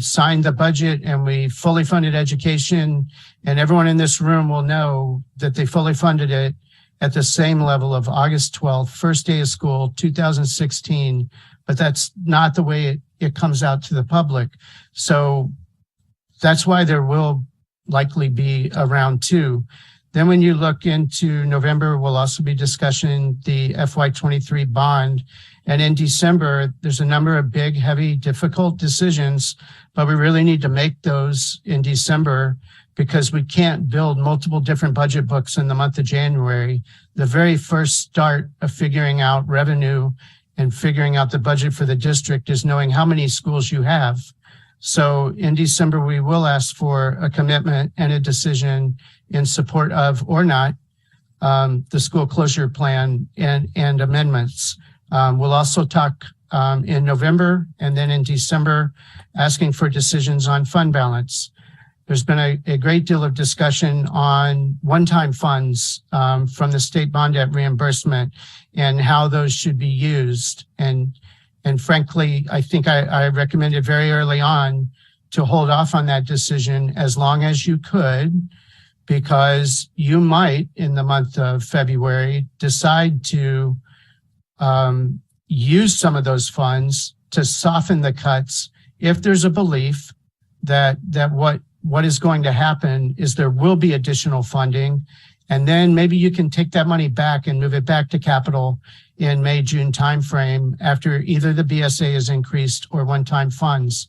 signed the budget and we fully funded education, and everyone in this room will know that they fully funded it at the same level of August 12th, first day of school, 2016, but that's not the way it comes out to the public. So that's why there will likely be a round two. Then when you look into November, we'll also be discussing the FY23 bond. And in December, there's a number of big, heavy, difficult decisions, but we really need to make those in December because we can't build multiple different budget books in the month of January. The very first start of figuring out revenue and figuring out the budget for the district is knowing how many schools you have. So in December, we will ask for a commitment and a decision in support of or not the school closure plan and amendments. We'll also talk in November and then in December, asking for decisions on fund balance. There's been a great deal of discussion on one-time funds from the state bond debt reimbursement and how those should be used. And frankly, I think I recommended very early on to hold off on that decision as long as you could, because you might, in the month of February, decide to use some of those funds to soften the cuts if there's a belief that what is going to happen is there will be additional funding, and then maybe you can take that money back and move it back to capital in May, June timeframe after either the BSA is increased or one-time funds.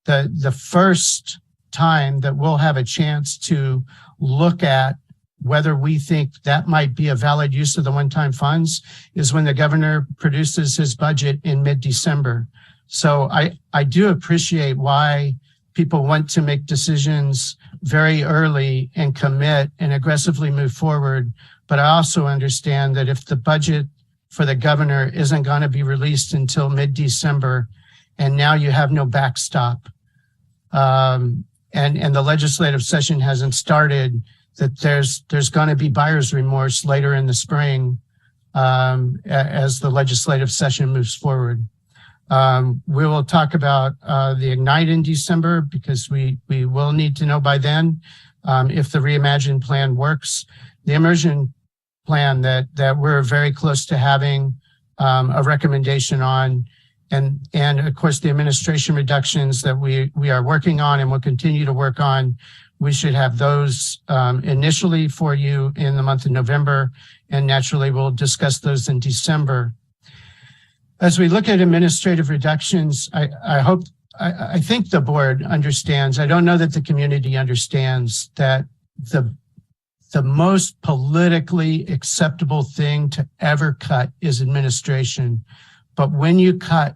The first time that we'll have a chance to look at whether we think that might be a valid use of the one-time funds is when the governor produces his budget in mid-December. So I do appreciate why people want to make decisions very early and commit and aggressively move forward. But I also understand that if the budget for the governor isn't going to be released until mid-December, and now you have no backstop, and the legislative session hasn't started, that there's going to be buyer's remorse later in the spring as the legislative session moves forward. We will talk about the Ignite in December because we will need to know by then if the reimagined plan works. The immersion plan that we're very close to having a recommendation on, and of course the administration reductions that we are working on and will continue to work on. We should have those initially for you in the month of November, and naturally we'll discuss those in December. As we look at administrative reductions, I think the board understands. I don't know that the community understands that the most politically acceptable thing to ever cut is administration. But when you cut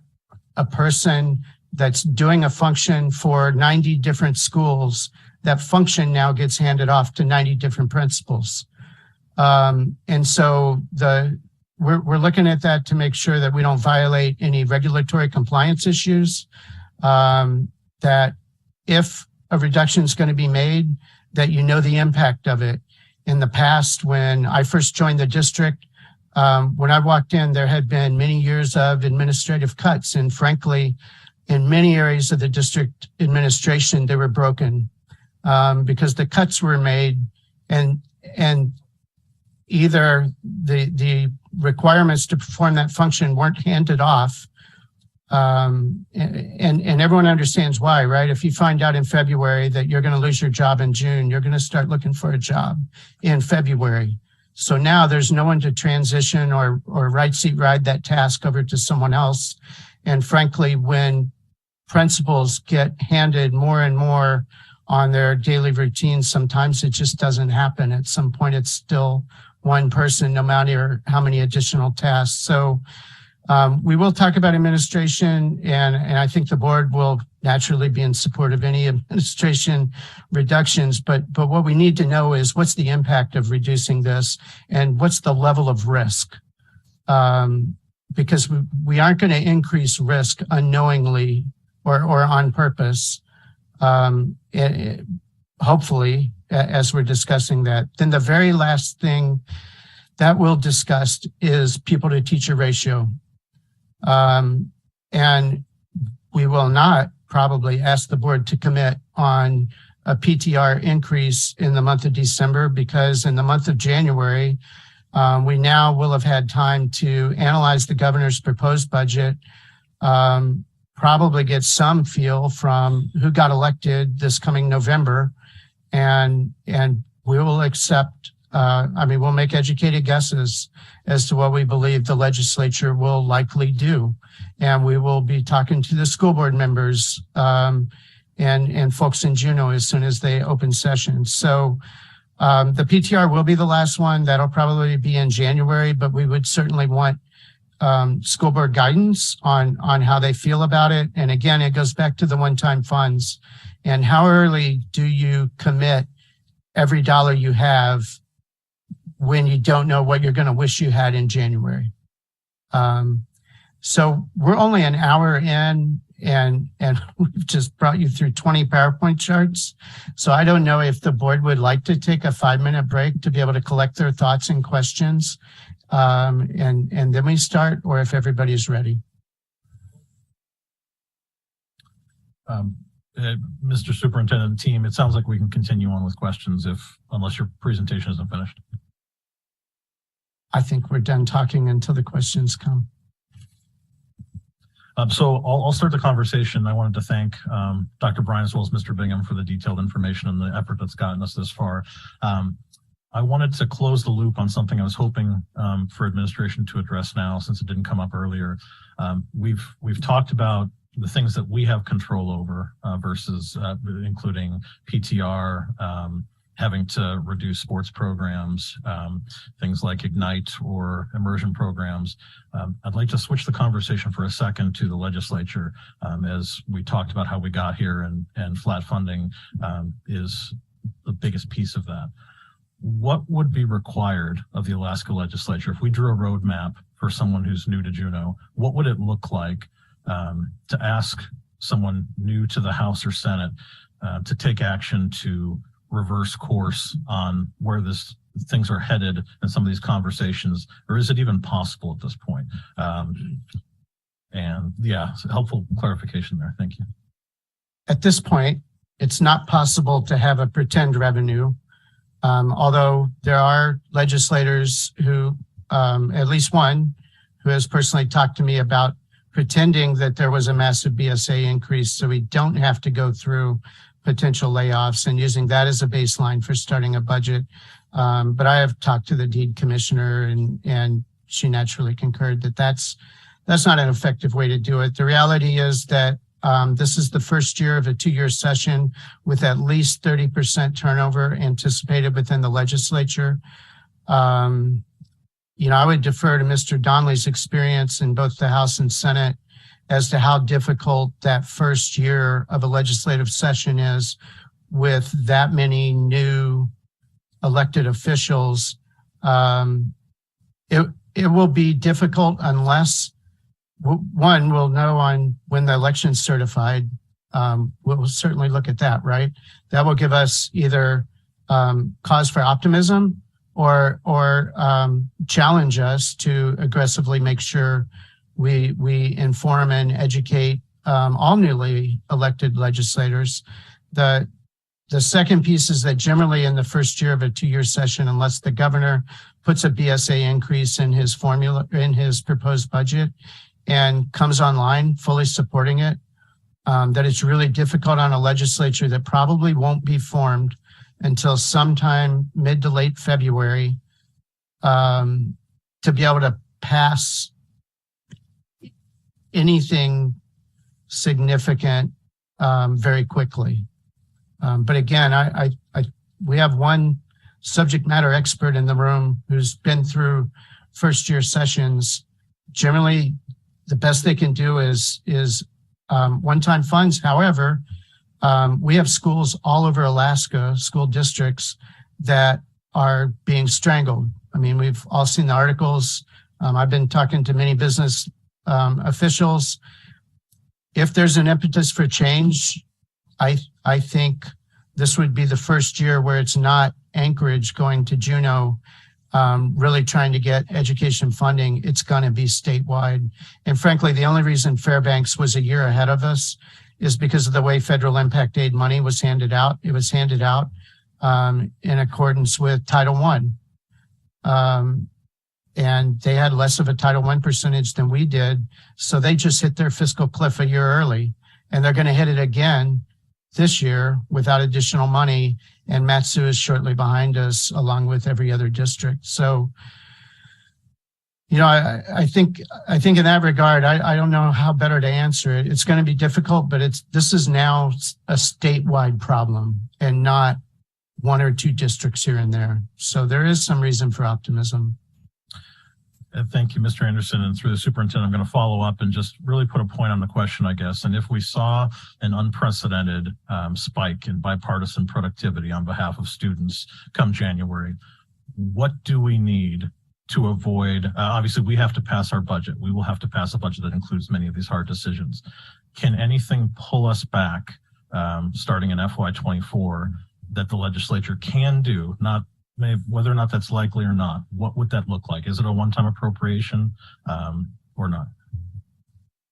a person that's doing a function for 90 different schools, that function now gets handed off to 90 different principals. And so we're looking at that to make sure that we don't violate any regulatory compliance issues, that if a reduction is going to be made, that you know the impact of it. In the past, when I first joined the district, when I walked in, there had been many years of administrative cuts. And frankly, in many areas of the district administration, they were broken because the cuts were made and either the requirements to perform that function weren't handed off. And everyone understands why, right? If you find out in February that you're going to lose your job in June, you're going to start looking for a job in February. So now there's no one to transition or right seat ride that task over to someone else. And frankly, when principals get handed more and more on their daily routines, sometimes it just doesn't happen. At some point, it's still one person, no matter how many additional tasks. So we will talk about administration, and I think the board will naturally be in support of any administration reductions. But what we need to know is what's the impact of reducing this and what's the level of risk? Because we aren't going to increase risk unknowingly or on purpose, hopefully, as we're discussing that. Then the very last thing that we'll discuss is people to teacher ratio. And we will not probably ask the board to commit on a PTR increase in the month of December, because in the month of January, We now will have had time to analyze the governor's proposed budget, probably get some feel from who got elected this coming November, and we will accept, we'll make educated guesses as to what we believe the legislature will likely do. And we will be talking to the school board members and folks in Juneau as soon as they open session. So the PTR will be the last one. That'll probably be in January, but we would certainly want school board guidance on how they feel about it. And again, it goes back to the one-time funds. And how early do you commit every dollar you have when you don't know what you're going to wish you had in January? So we're only an hour in, and we've just brought you through 20 PowerPoint charts. So I don't know if the board would like to take a 5-minute break to be able to collect their thoughts and questions, and then we start, or if everybody's ready. Mr. Superintendent, team, it sounds like we can continue on with questions unless your presentation isn't finished. I think we're done talking until the questions come. So I'll start the conversation. I wanted to thank Dr. Bryan as well as Mr. Bingham for the detailed information and the effort that's gotten us this far. I wanted to close the loop on something I was hoping for administration to address now, since it didn't come up earlier. We've talked about the things that we have control over versus including PTR, having to reduce sports programs, things like Ignite or immersion programs. I'd like to switch the conversation for a second to the legislature, as we talked about how we got here, and flat funding is the biggest piece of that. What would be required of the Alaska legislature if we drew a roadmap for someone who's new to Juneau? What would it look like to ask someone new to the House or Senate to take action to reverse course on where things are headed in some of these conversations, or is it even possible at this point? And yeah, helpful clarification there. Thank you. At this point, it's not possible to have a pretend revenue, although there are legislators who, at least one, who has personally talked to me about pretending that there was a massive BSA increase so we don't have to go through potential layoffs, and using that as a baseline for starting a budget. But I have talked to the deed commissioner, and she naturally concurred that that's not an effective way to do it. The reality is that this is the first year of a 2-year session with at least 30% turnover anticipated within the legislature. I would defer to Mr. Donnelly's experience in both the House and Senate as to how difficult that first year of a legislative session is with that many new elected officials. It will be difficult unless, one, we'll know on when the election's certified. We'll certainly look at that, right? That will give us either cause for optimism or challenge us to aggressively make sure we inform and educate all newly elected legislators. The second piece is that generally in the first year of a 2-year session, unless the governor puts a BSA increase in his formula, in his proposed budget, and comes online fully supporting it, that it's really difficult on a legislature that probably won't be formed until sometime mid to late February to be able to pass anything significant very quickly. But again, we have one subject matter expert in the room who's been through first year sessions. Generally, the best they can do is one-time funds. However, we have schools all over Alaska, school districts that are being strangled. I mean, we've all seen the articles. I've been talking to many business officials. If there's an impetus for change, I think this would be the first year where it's not Anchorage going to Juneau, really trying to get education funding. It's going to be statewide. And frankly, the only reason Fairbanks was a year ahead of us is because of the way federal impact aid money was handed out. It was handed out in accordance with Title I. and they had less of a Title I percentage than we did. So they just hit their fiscal cliff a year early, and they're going to hit it again this year without additional money. And Matsu is shortly behind us, along with every other district. So, you know, I think in that regard, I don't know how better to answer it. It's going to be difficult, but this is now a statewide problem and not one or two districts here and there. So there is some reason for optimism. Thank you, Mr. Anderson. And through the superintendent, I'm going to follow up and just really put a point on the question, I guess. And if we saw an unprecedented spike in bipartisan productivity on behalf of students come January, what do we need to avoid? Obviously, we have to pass our budget. We will have to pass a budget that includes many of these hard decisions. Can anything pull us back starting in FY24 that the legislature can do, whether or not that's likely or not? What would that look like? Is it a one-time appropriation or not?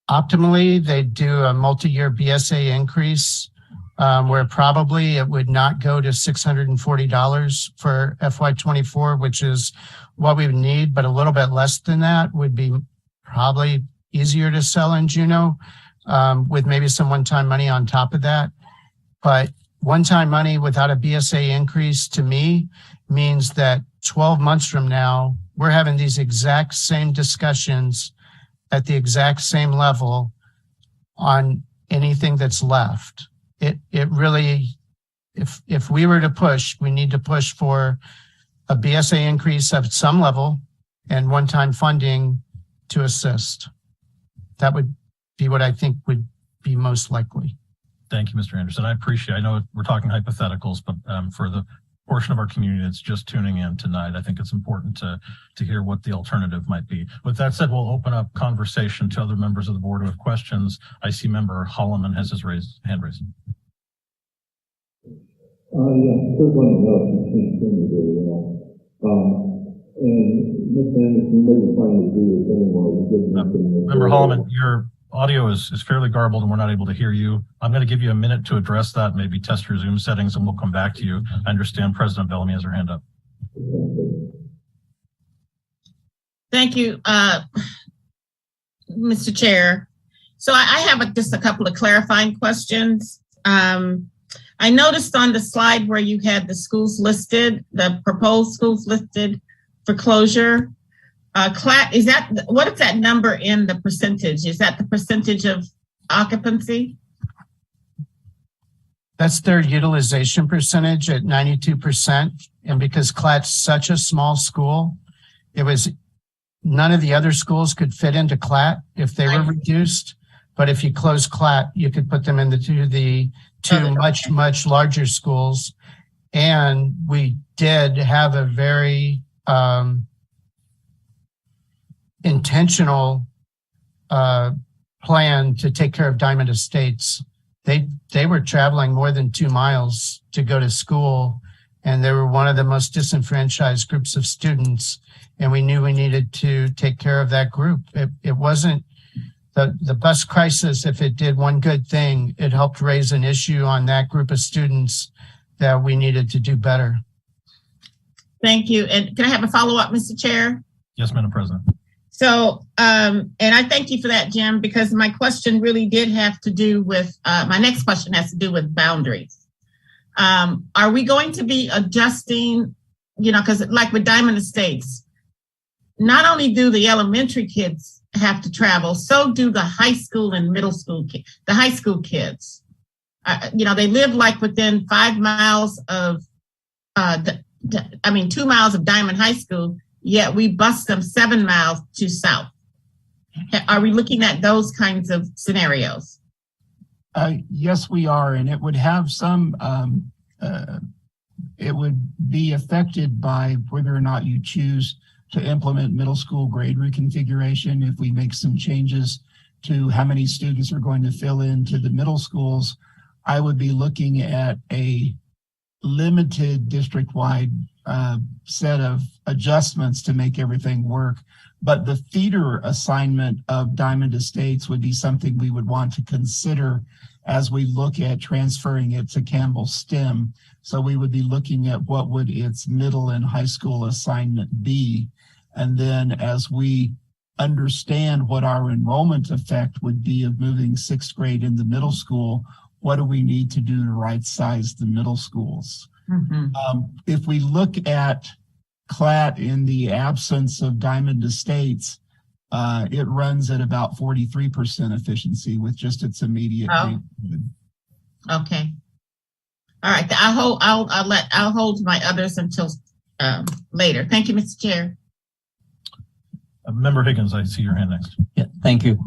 Optimally, they do a multi-year BSA increase where probably it would not go to $640 for FY24, which is what we would need, but a little bit less than that would be probably easier to sell in Juneau with maybe some one-time money on top of that. But one-time money without a BSA increase to me means that 12 months from now, we're having these exact same discussions at the exact same level on anything that's left. It really, if we were to push, we need to push for a BSA increase at some level and one-time funding to assist. That would be what I think would be most likely. Thank you, Mr. Anderson. I know we're talking hypotheticals, but for the portion of our community that's just tuning in tonight, I think it's important to hear what the alternative might be. With that said, we'll open up conversation to other members of the board who have questions. I see Member Holloman has his hand raised. Yeah, quick one to know if you can't hear me very well. And Mr. Anderson, what you're trying to do is anymore. Member Holloman, your audio is fairly garbled and we're not able to hear you. I'm going to give you a minute to address that, maybe test your Zoom settings, and we'll come back to you. I understand President Bellamy has her hand up. Thank you, Mr. Chair. So I have just a couple of clarifying questions. I noticed on the slide where you had the schools listed, the proposed schools listed for closure. What is that number in the percentage? Is that the percentage of occupancy? That's their utilization percentage at 92%. And because Clat's such a small school, none of the other schools could fit into Clat if they were reduced. But if you close Clat, you could put them into the two much larger schools. And we did have a very intentional plan to take care of Diamond Estates. They were traveling more than 2 miles to go to school, and they were one of the most disenfranchised groups of students. And we knew we needed to take care of that group. It wasn't the bus crisis. If it did one good thing, it helped raise an issue on that group of students that we needed to do better. Thank you. And can I have a follow-up, Mr. Chair? Yes, Madam President. So, and I thank you for that, Jim, because my question really did have to do with, my next question has to do with boundaries. Are we going to be adjusting, because like with Diamond Estates, not only do the elementary kids have to travel, so do the high school and middle school kids, the high school kids. They live like within 5 miles of, 2 miles of Diamond High School, yet we bus them 7 miles to south. Are we looking at those kinds of scenarios? Yes, we are. And it would have some, it would be affected by whether or not you choose to implement middle school grade reconfiguration. If we make some changes to how many students are going to fill into the middle schools, I would be looking at a limited district-wide set of adjustments to make everything work. But the feeder assignment of Diamond Estates would be something we would want to consider as we look at transferring it to Campbell STEM. So we would be looking at what would its middle and high school assignment be. And then as we understand what our enrollment effect would be of moving 6th grade in the middle school, what do we need to do to right size the middle schools? If we look at CLAT in the absence of Diamond Estates, it runs at about 43% efficiency with just its immediate neighborhood. Okay. All right. I'll hold my others until later. Thank you, Mr. Chair. Member Higgins, I see your hand next. Yeah, thank you.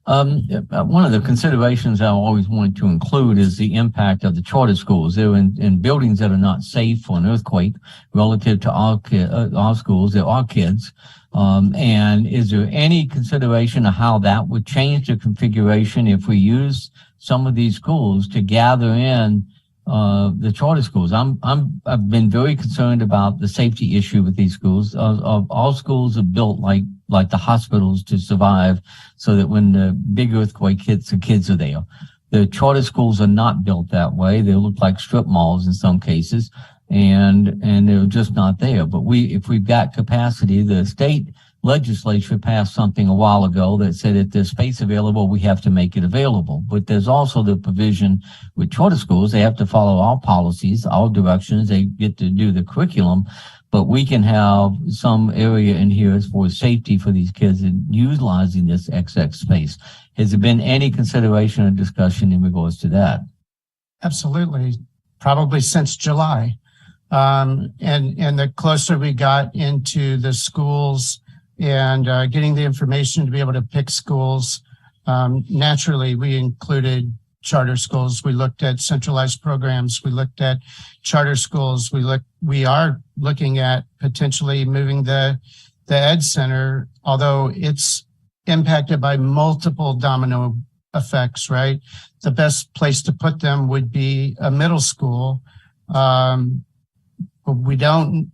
One of the considerations I always wanted to include is the impact of the charter schools. They're in buildings that are not safe for an earthquake relative to our schools. There are kids. And is there any consideration of how that would change the configuration if we use some of these schools to gather in the charter schools? I've been very concerned about the safety issue with these schools. All schools are built like the hospitals to survive, so that when the big earthquake hits, the kids are there. The charter schools are not built that way. They look like strip malls in some cases, and they're just not there. But if we've got capacity, the state legislature passed something a while ago that said if there's space available, we have to make it available. But there's also the provision with charter schools. They have to follow all policies, all directions. They get to do the curriculum, but we can have some area in here for safety for these kids and utilizing this XX space. Has there been any consideration or discussion in regards to that? Absolutely. Probably since July. And the closer we got into the schools and getting the information to be able to pick schools, naturally we included charter schools. We looked at centralized programs. We looked at charter schools. We are looking at potentially moving the Ed Center, although it's impacted by multiple domino effects, right? The best place to put them would be a middle school. But we don't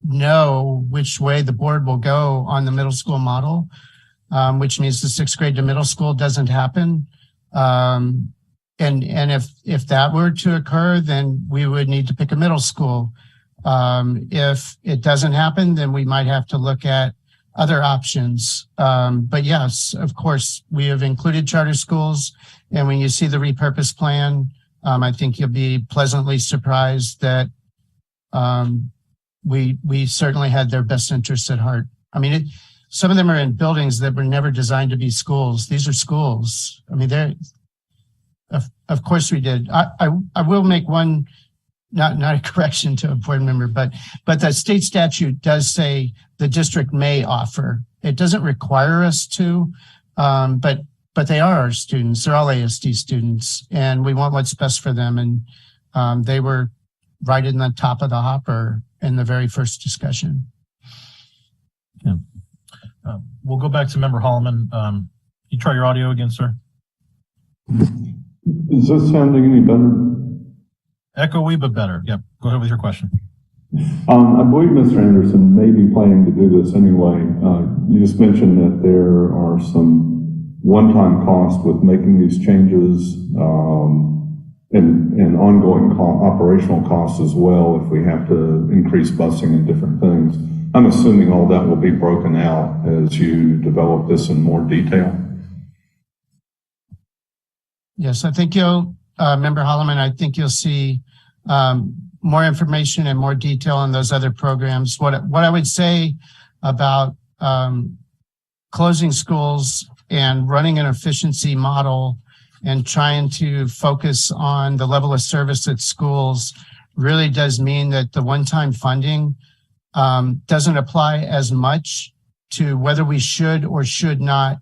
know which way the board will go on the middle school model, which means the 6th grade to middle school doesn't happen. And if that were to occur, then we would need to pick a middle school. If it doesn't happen, then we might have to look at other options. But yes, of course, we have included charter schools. And when you see the repurpose plan, I think you'll be pleasantly surprised that we certainly had their best interests at heart. I mean, some of them are in buildings that were never designed to be schools. These are schools. I mean, of course we did. I will make one, not a correction to a board member, but the state statute does say the district may offer. It doesn't require us to, but they are our students. They're all ASD students, and we want what's best for them. And they were right in the top of the hopper in the very first discussion. Yeah. We'll go back to Member Holloman. You try your audio again, sir. Is this sounding any better? Echo a wee bit better. Yep. Go ahead with your question. I believe Mr. Anderson may be planning to do this anyway. You just mentioned that there are some one-time costs with making these changes, and ongoing operational costs as well if we have to increase busing and different things. I'm assuming all that will be broken out as you develop this in more detail. Yes, I think Member Holloman, I think you'll see more information and more detail on those other programs. What I would say about closing schools and running an efficiency model and trying to focus on the level of service at schools really does mean that the one-time funding doesn't apply as much to whether we should or should not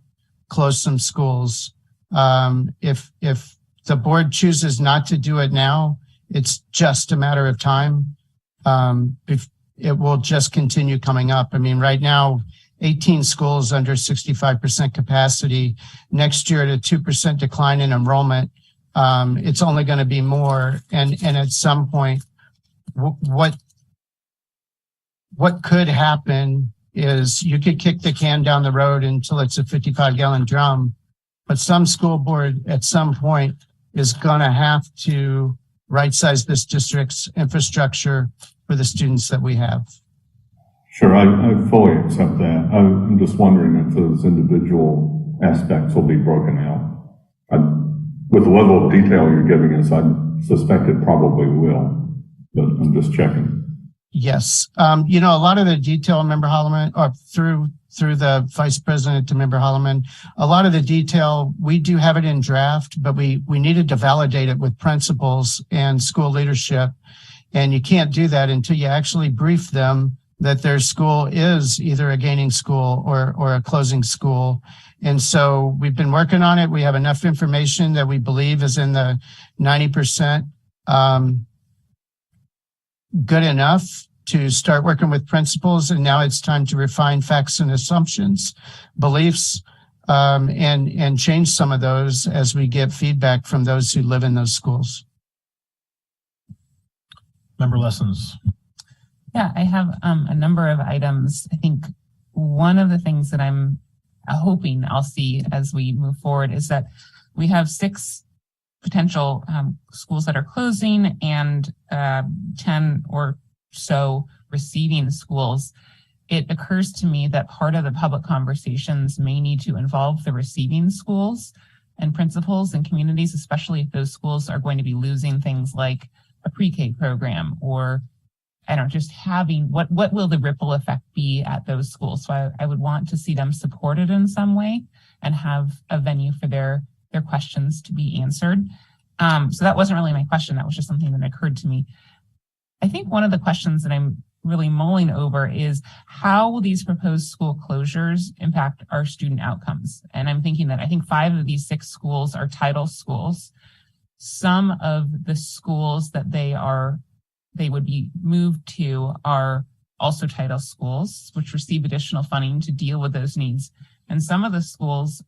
close some schools. If the board chooses not to do it now, it's just a matter of time. It will just continue coming up. I mean, right now, 18 schools under 65% capacity. Next year, at a 2% decline in enrollment, it's only going to be more. And at some point, what could happen is you could kick the can down the road until it's a 55-gallon drum, but some school board at some point is going to have to right-size this district's infrastructure for the students that we have. Sure, I fully accept that. I'm just wondering if those individual aspects will be broken out. With the level of detail you're giving us, I suspect it probably will, but I'm just checking. Yes. A lot of the detail, Member Holloman, or through the Vice President to Member Holloman, a lot of the detail, we do have it in draft, but we needed to validate it with principals and school leadership. And you can't do that until you actually brief them that their school is either a gaining school or a closing school. And so we've been working on it. We have enough information that we believe is in the 90% good enough to start working with principals. And now it's time to refine facts and assumptions, beliefs, and change some of those as we get feedback from those who live in those schools. Member Lessons. Yeah, I have a number of items. I think one of the things that I'm hoping I'll see as we move forward is that we have 6 potential schools that are closing and 10 or so receiving schools. It occurs to me that part of the public conversations may need to involve the receiving schools and principals and communities, especially if those schools are going to be losing things like a pre-K program, or I don't know, just having what will the ripple effect be at those schools? So I would want to see them supported in some way and have a venue for their questions to be answered. So that wasn't really my question. That was just something that occurred to me. I think one of the questions that I'm really mulling over is how will these proposed school closures impact our student outcomes? And I'm thinking that I think 5 of these 6 schools are title schools. Some of the schools that they would be moved to are also title schools, which receive additional funding to deal with those needs. And some of the schools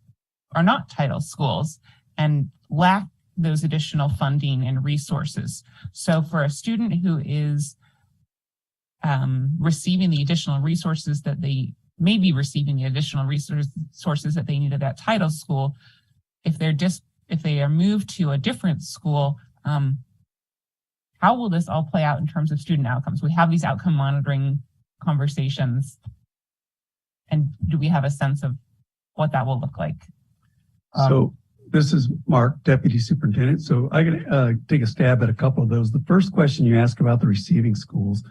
are not title schools and lack those additional funding and resources. So for a student who is receiving the additional resources that they may be receiving the additional resources that they need at that title school, if they are moved to a different school, how will this all play out in terms of student outcomes? We have these outcome monitoring conversations, and do we have a sense of what that will look like? So this is Mark, Deputy Superintendent. So I'm going to take a stab at a couple of those. The first question you asked about the receiving schools.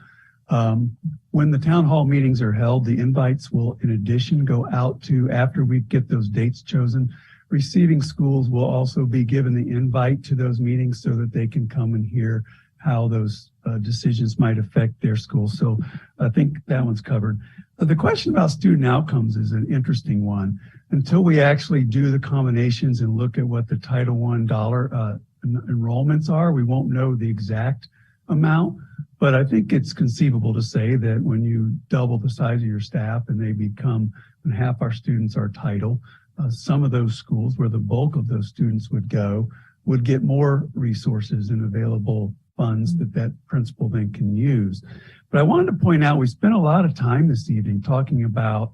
When the town hall meetings are held, the invites will, in addition, go out to, after we get those dates chosen, receiving schools will also be given the invite to those meetings so that they can come and hear how those decisions might affect their school. So I think that one's covered. The question about student outcomes is an interesting one. Until we actually do the combinations and look at what the Title I dollar enrollments are, we won't know the exact amount. But I think it's conceivable to say that when you double the size of your staff and they become, when half our students are title, some of those schools where the bulk of those students would go would get more resources and available funds that principal then can use. But I wanted to point out, we spent a lot of time this evening talking about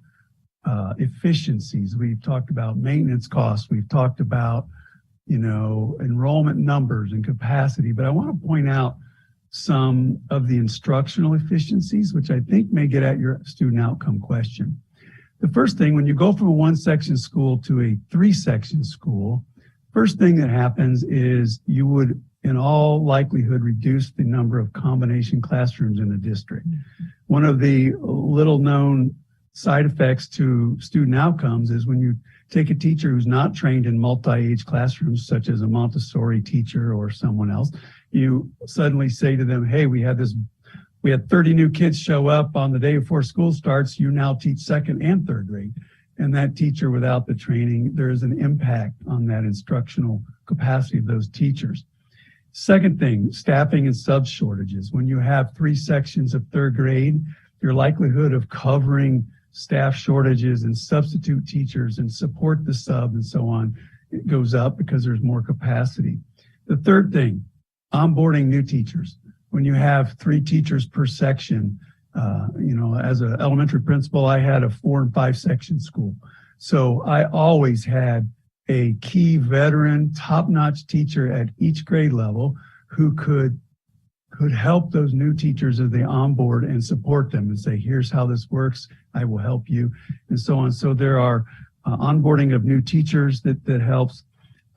efficiencies. We've talked about maintenance costs. We've talked about, enrollment numbers and capacity. But I want to point out some of the instructional efficiencies, which I think may get at your student outcome question. The first thing, when you go from a 1-section school to a 3-section school, first thing that happens is you would, in all likelihood, reduce the number of combination classrooms in the district. One of the little known side effects to student outcomes is when you take a teacher who's not trained in multi-age classrooms, such as a Montessori teacher or someone else, you suddenly say to them, hey, we had 30 new kids show up on the day before school starts. You now teach 2nd and 3rd grade. And that teacher, without the training, there is an impact on that instructional capacity of those teachers. Second thing, staffing and sub shortages. When you have 3 sections of 3rd grade, your likelihood of covering staff shortages and substitute teachers and support the sub and so on, it goes up because there's more capacity. The third thing, onboarding new teachers. When you have 3 teachers per section, as an elementary principal, I had a 4 and 5 section school. So I always had a key veteran, top-notch teacher at each grade level who could help those new teachers as they onboard and support them and say, here's how this works. I will help you, and so on. So there are onboarding of new teachers that helps.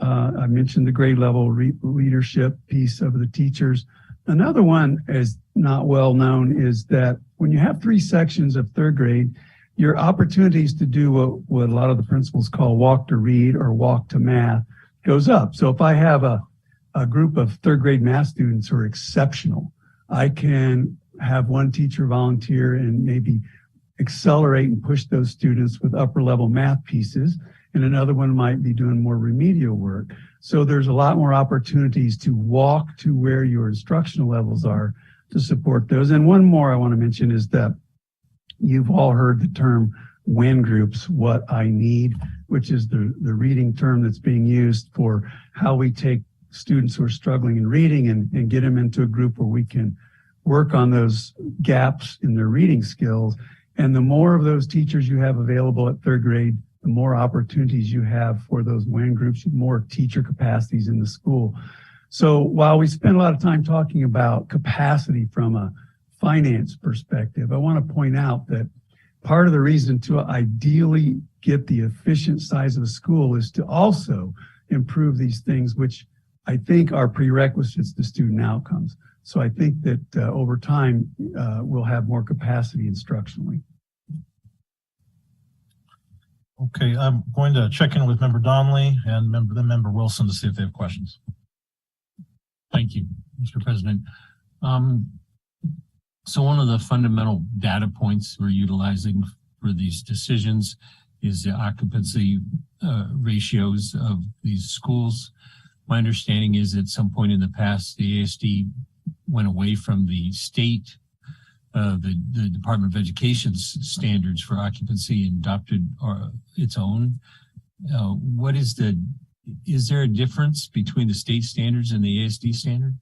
I mentioned the grade level leadership piece of the teachers. Another one is not well known is that when you have 3 sections of 3rd grade, your opportunities to do what a lot of the principals call walk to read or walk to math goes up. So if I have a group of 3rd grade math students who are exceptional, I can have one teacher volunteer and maybe accelerate and push those students with upper level math pieces, and another one might be doing more remedial work. So there's a lot more opportunities to walk to where your instructional levels are to support those. And one more I want to mention is that you've all heard the term WIN groups, what I need, which is the reading term that's being used for how we take students who are struggling in reading and get them into a group where we can work on those gaps in their reading skills. And the more of those teachers you have available at 3rd grade, the more opportunities you have for those WIN groups, more teacher capacities in the school. So while we spend a lot of time talking about capacity from a finance perspective, I want to point out that part of the reason to ideally get the efficient size of the school is to also improve these things, which I think are prerequisites to student outcomes. So I think that over time, we'll have more capacity instructionally. Okay, I'm going to check in with Member Donnelly and Member Wilson to see if they have questions. Thank you, Mr. President. So one of the fundamental data points we're utilizing for these decisions is the occupancy ratios of these schools. My understanding is at some point in the past, the ASD went away from the state, the Department of Education's standards for occupancy and adopted its own. Is there a difference between the state standards and the ASD standard?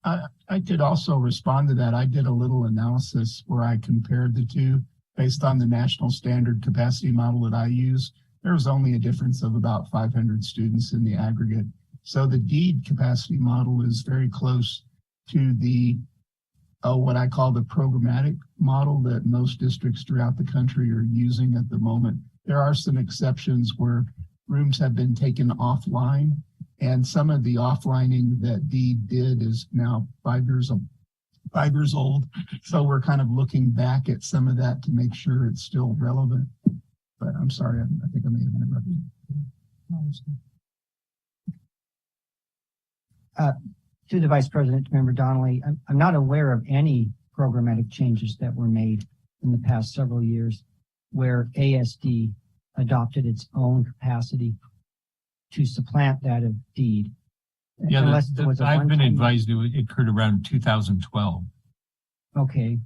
I could also respond to that. I did a little analysis where I compared the two based on the national standard capacity model that I use. There was only a difference of about 500 students in the aggregate. So the DEED capacity model is very close to the what I call the programmatic model that most districts throughout the country are using at the moment. There are some exceptions where rooms have been taken offline, and some of the offlining that DEED did is now 5 years old. So we're kind of looking back at some of that to make sure it's still relevant. But I'm sorry, I think I may have interrupted. To the Vice President, Member Donnelly, I'm not aware of any programmatic changes that were made in the past several years where ASD adopted its own capacity to supplant that of DEED. Yeah, I've been advised it occurred around 2012. Okay.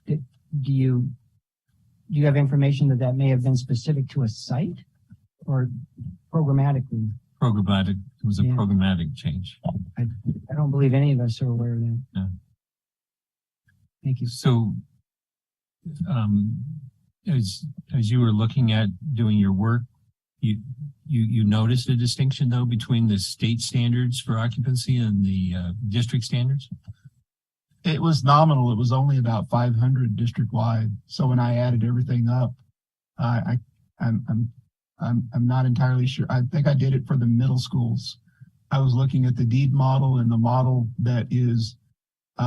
Do you have information that may have been specific to a site or programmatically? Programmatic. It was a programmatic change. I don't believe any of us are aware of that. Yeah. Thank you. So, as you were looking at doing your work, you noticed a distinction though between the state standards for occupancy and the district standards? It was nominal. It was only about 500 district wide. So when I added everything up, I'm not entirely sure. I think I did it for the middle schools. I was looking at the DEED model and the model that is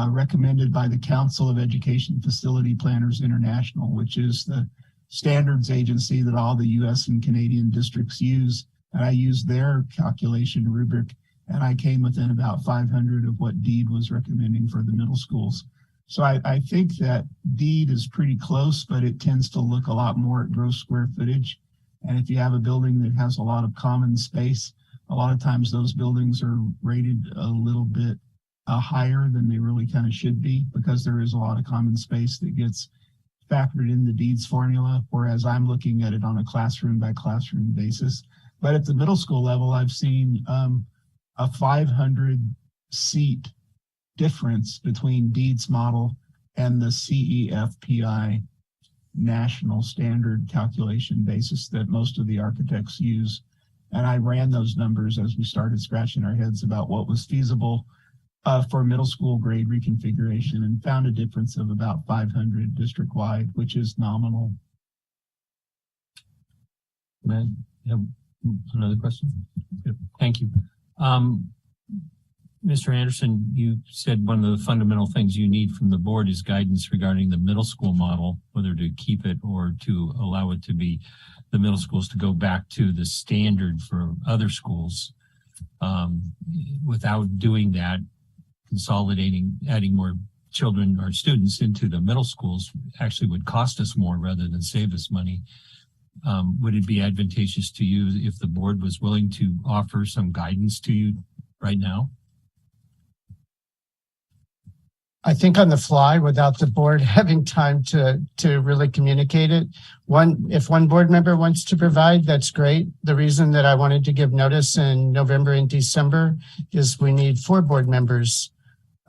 recommended by the Council of Education Facility Planners International, which is the standards agency that all the US and Canadian districts use. And I used their calculation rubric, and I came within about 500 of what DEED was recommending for the middle schools. So I think that DEED is pretty close, but it tends to look a lot more at gross square footage. And if you have a building that has a lot of common space, a lot of times those buildings are rated a little bit higher than they really kind of should be, because there is a lot of common space that gets factored in the DEED's formula, whereas I'm looking at it on a classroom by classroom basis. But at the middle school level, I've seen a 500 seat difference between DEED's model and the CEFPI national standard calculation basis that most of the architects use. And I ran those numbers as we started scratching our heads about what was feasible. for middle school grade reconfiguration and found a difference of about 500 district-wide, which is nominal. Man, you have another question? Good. Thank you. Mr. Anderson, you said one of the fundamental things you need from the board is guidance regarding the middle school model, whether to keep it or to allow it to be the middle schools to go back to the standard for other schools. Without doing that, consolidating, adding more children or students into the middle schools actually would cost us more rather than save us money. Would it be advantageous to you if the board was willing to offer some guidance to you right now? I think on the fly, without the board having time to really communicate it. If one board member wants to provide, that's great. The reason that I wanted to give notice in November and December is we need 4 board members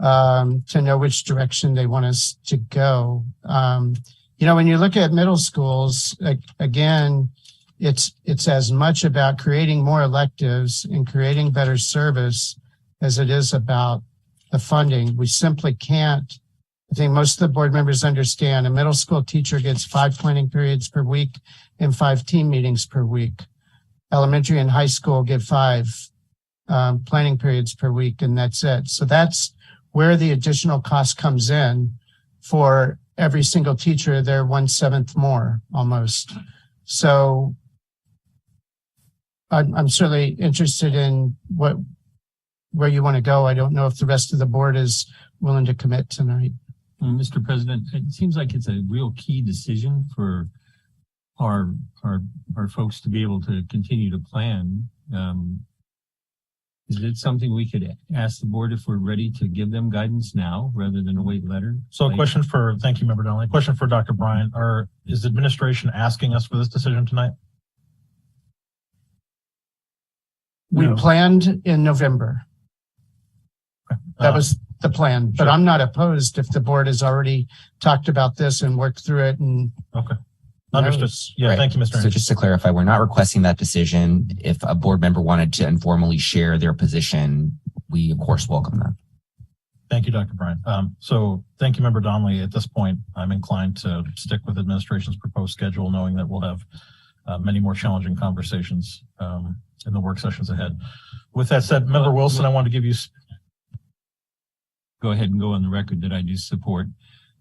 to know which direction they want us to go. When you look at middle schools, again, it's as much about creating more electives and creating better service as it is about the funding. We simply can't. I think most of the board members understand a middle school teacher gets 5 planning periods per week and 5 team meetings per week. Elementary and high school get 5 planning periods per week, and that's it. So that's where the additional cost comes in. For every single teacher, they're 1/7 more almost. So I'm certainly interested in where you want to go. I don't know if the rest of the board is willing to commit tonight. Mr. President, it seems like it's a real key decision for our folks to be able to continue to plan. Is it something we could ask the board if we're ready to give them guidance now rather than a wait letter? So thank you, Member Donnelly. A question for Dr. Bryant. Is the administration asking us for this decision tonight? We planned in November. That was the plan, but I'm not opposed if the board has already talked about this and worked through it. And okay, understood. Yeah, right. Thank you, Mr. So just to clarify, we're not requesting that decision. If a board member wanted to informally share their position, we of course welcome that. Thank you, Dr. Bryant. So thank you, Member Donnelly. At this point, I'm inclined to stick with administration's proposed schedule, knowing that we'll have many more challenging conversations in the work sessions ahead. With that said, Member Wilson, I want to give you. Go ahead and go on the record that I do support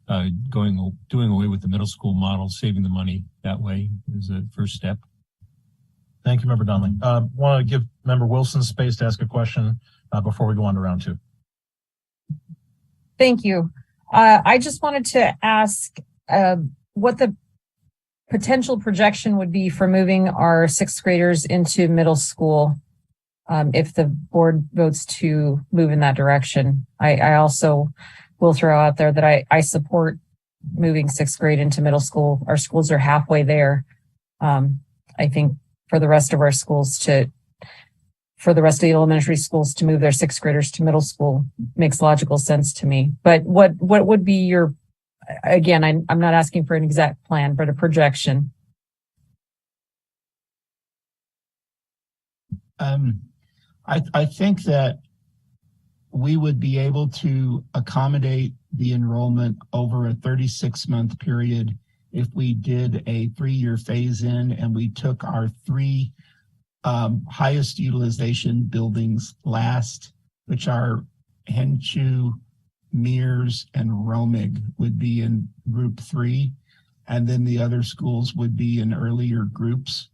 doing away with the middle school model, saving the money that way is a first step. Thank you, Member Donnelly. Want to give Member Wilson space to ask a question before we go on to round 2. Thank you. I just wanted to ask what the potential projection would be for moving our 6th graders into middle school if the board votes to move in that direction. I also will throw out there that I support moving 6th grade into middle school. Our schools are halfway there. I think for the rest of the elementary schools to move their 6th graders to middle school makes logical sense to me. But what would be your, again, I'm not asking for an exact plan, but a projection. I think that we would be able to accommodate the enrollment over a 36-month period if we did a 3-year phase in and we took our 3 highest utilization buildings last, which are Henchu, Mears, and Romig would be in group 3, and then the other schools would be in earlier groups.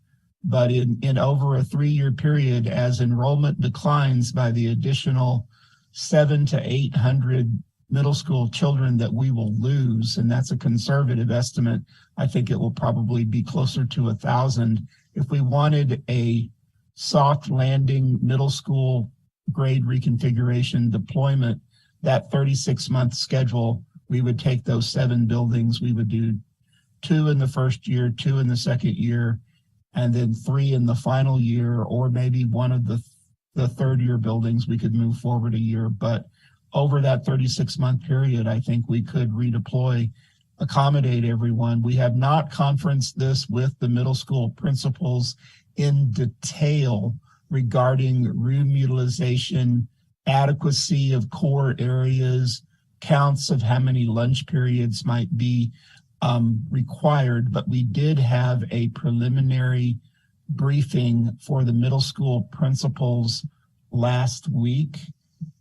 But in over a 3-year period, as enrollment declines by the additional 700 to 800 middle school children that we will lose, and that's a conservative estimate, I think it will probably be closer to 1,000. If we wanted a soft landing middle school grade reconfiguration deployment, that 36-month schedule, we would take those 7 buildings. We would do 2 in the first year, 2 in the second year, and then 3 in the final year, or maybe one of the 3rd-year buildings we could move forward a year. But over that 36-month period, I think we could redeploy, accommodate everyone. We have not conferenced this with the middle school principals in detail regarding room utilization adequacy of core areas, counts of how many lunch periods might be required, but we did have a preliminary briefing for the middle school principals last week,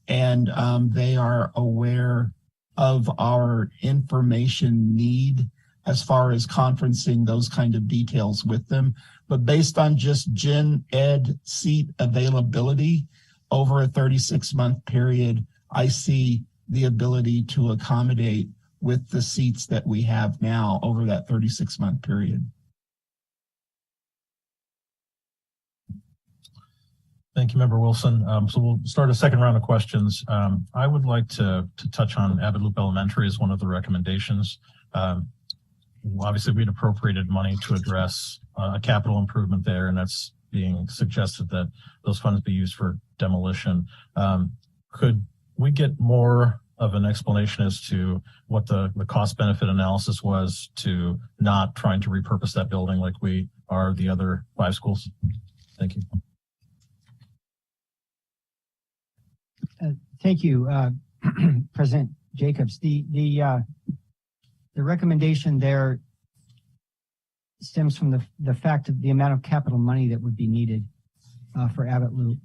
and they are aware of our information need as far as conferencing those kind of details with them. But based on just gen ed seat availability over a 36-month period, I see the ability to accommodate with the seats that we have now over that 36-month period. Thank you, Member Wilson. So we'll start a second round of questions. I would like to touch on Abbott Loop Elementary as one of the recommendations. Obviously, we'd appropriated money to address a capital improvement there, and that's being suggested that those funds be used for demolition. Could we get more of an explanation as to what the cost benefit analysis was to not trying to repurpose that building like we are the other 5 schools? Thank you. Thank you, President Jacobs. The recommendation there stems from the fact of the amount of capital money that would be needed for Abbott Loop,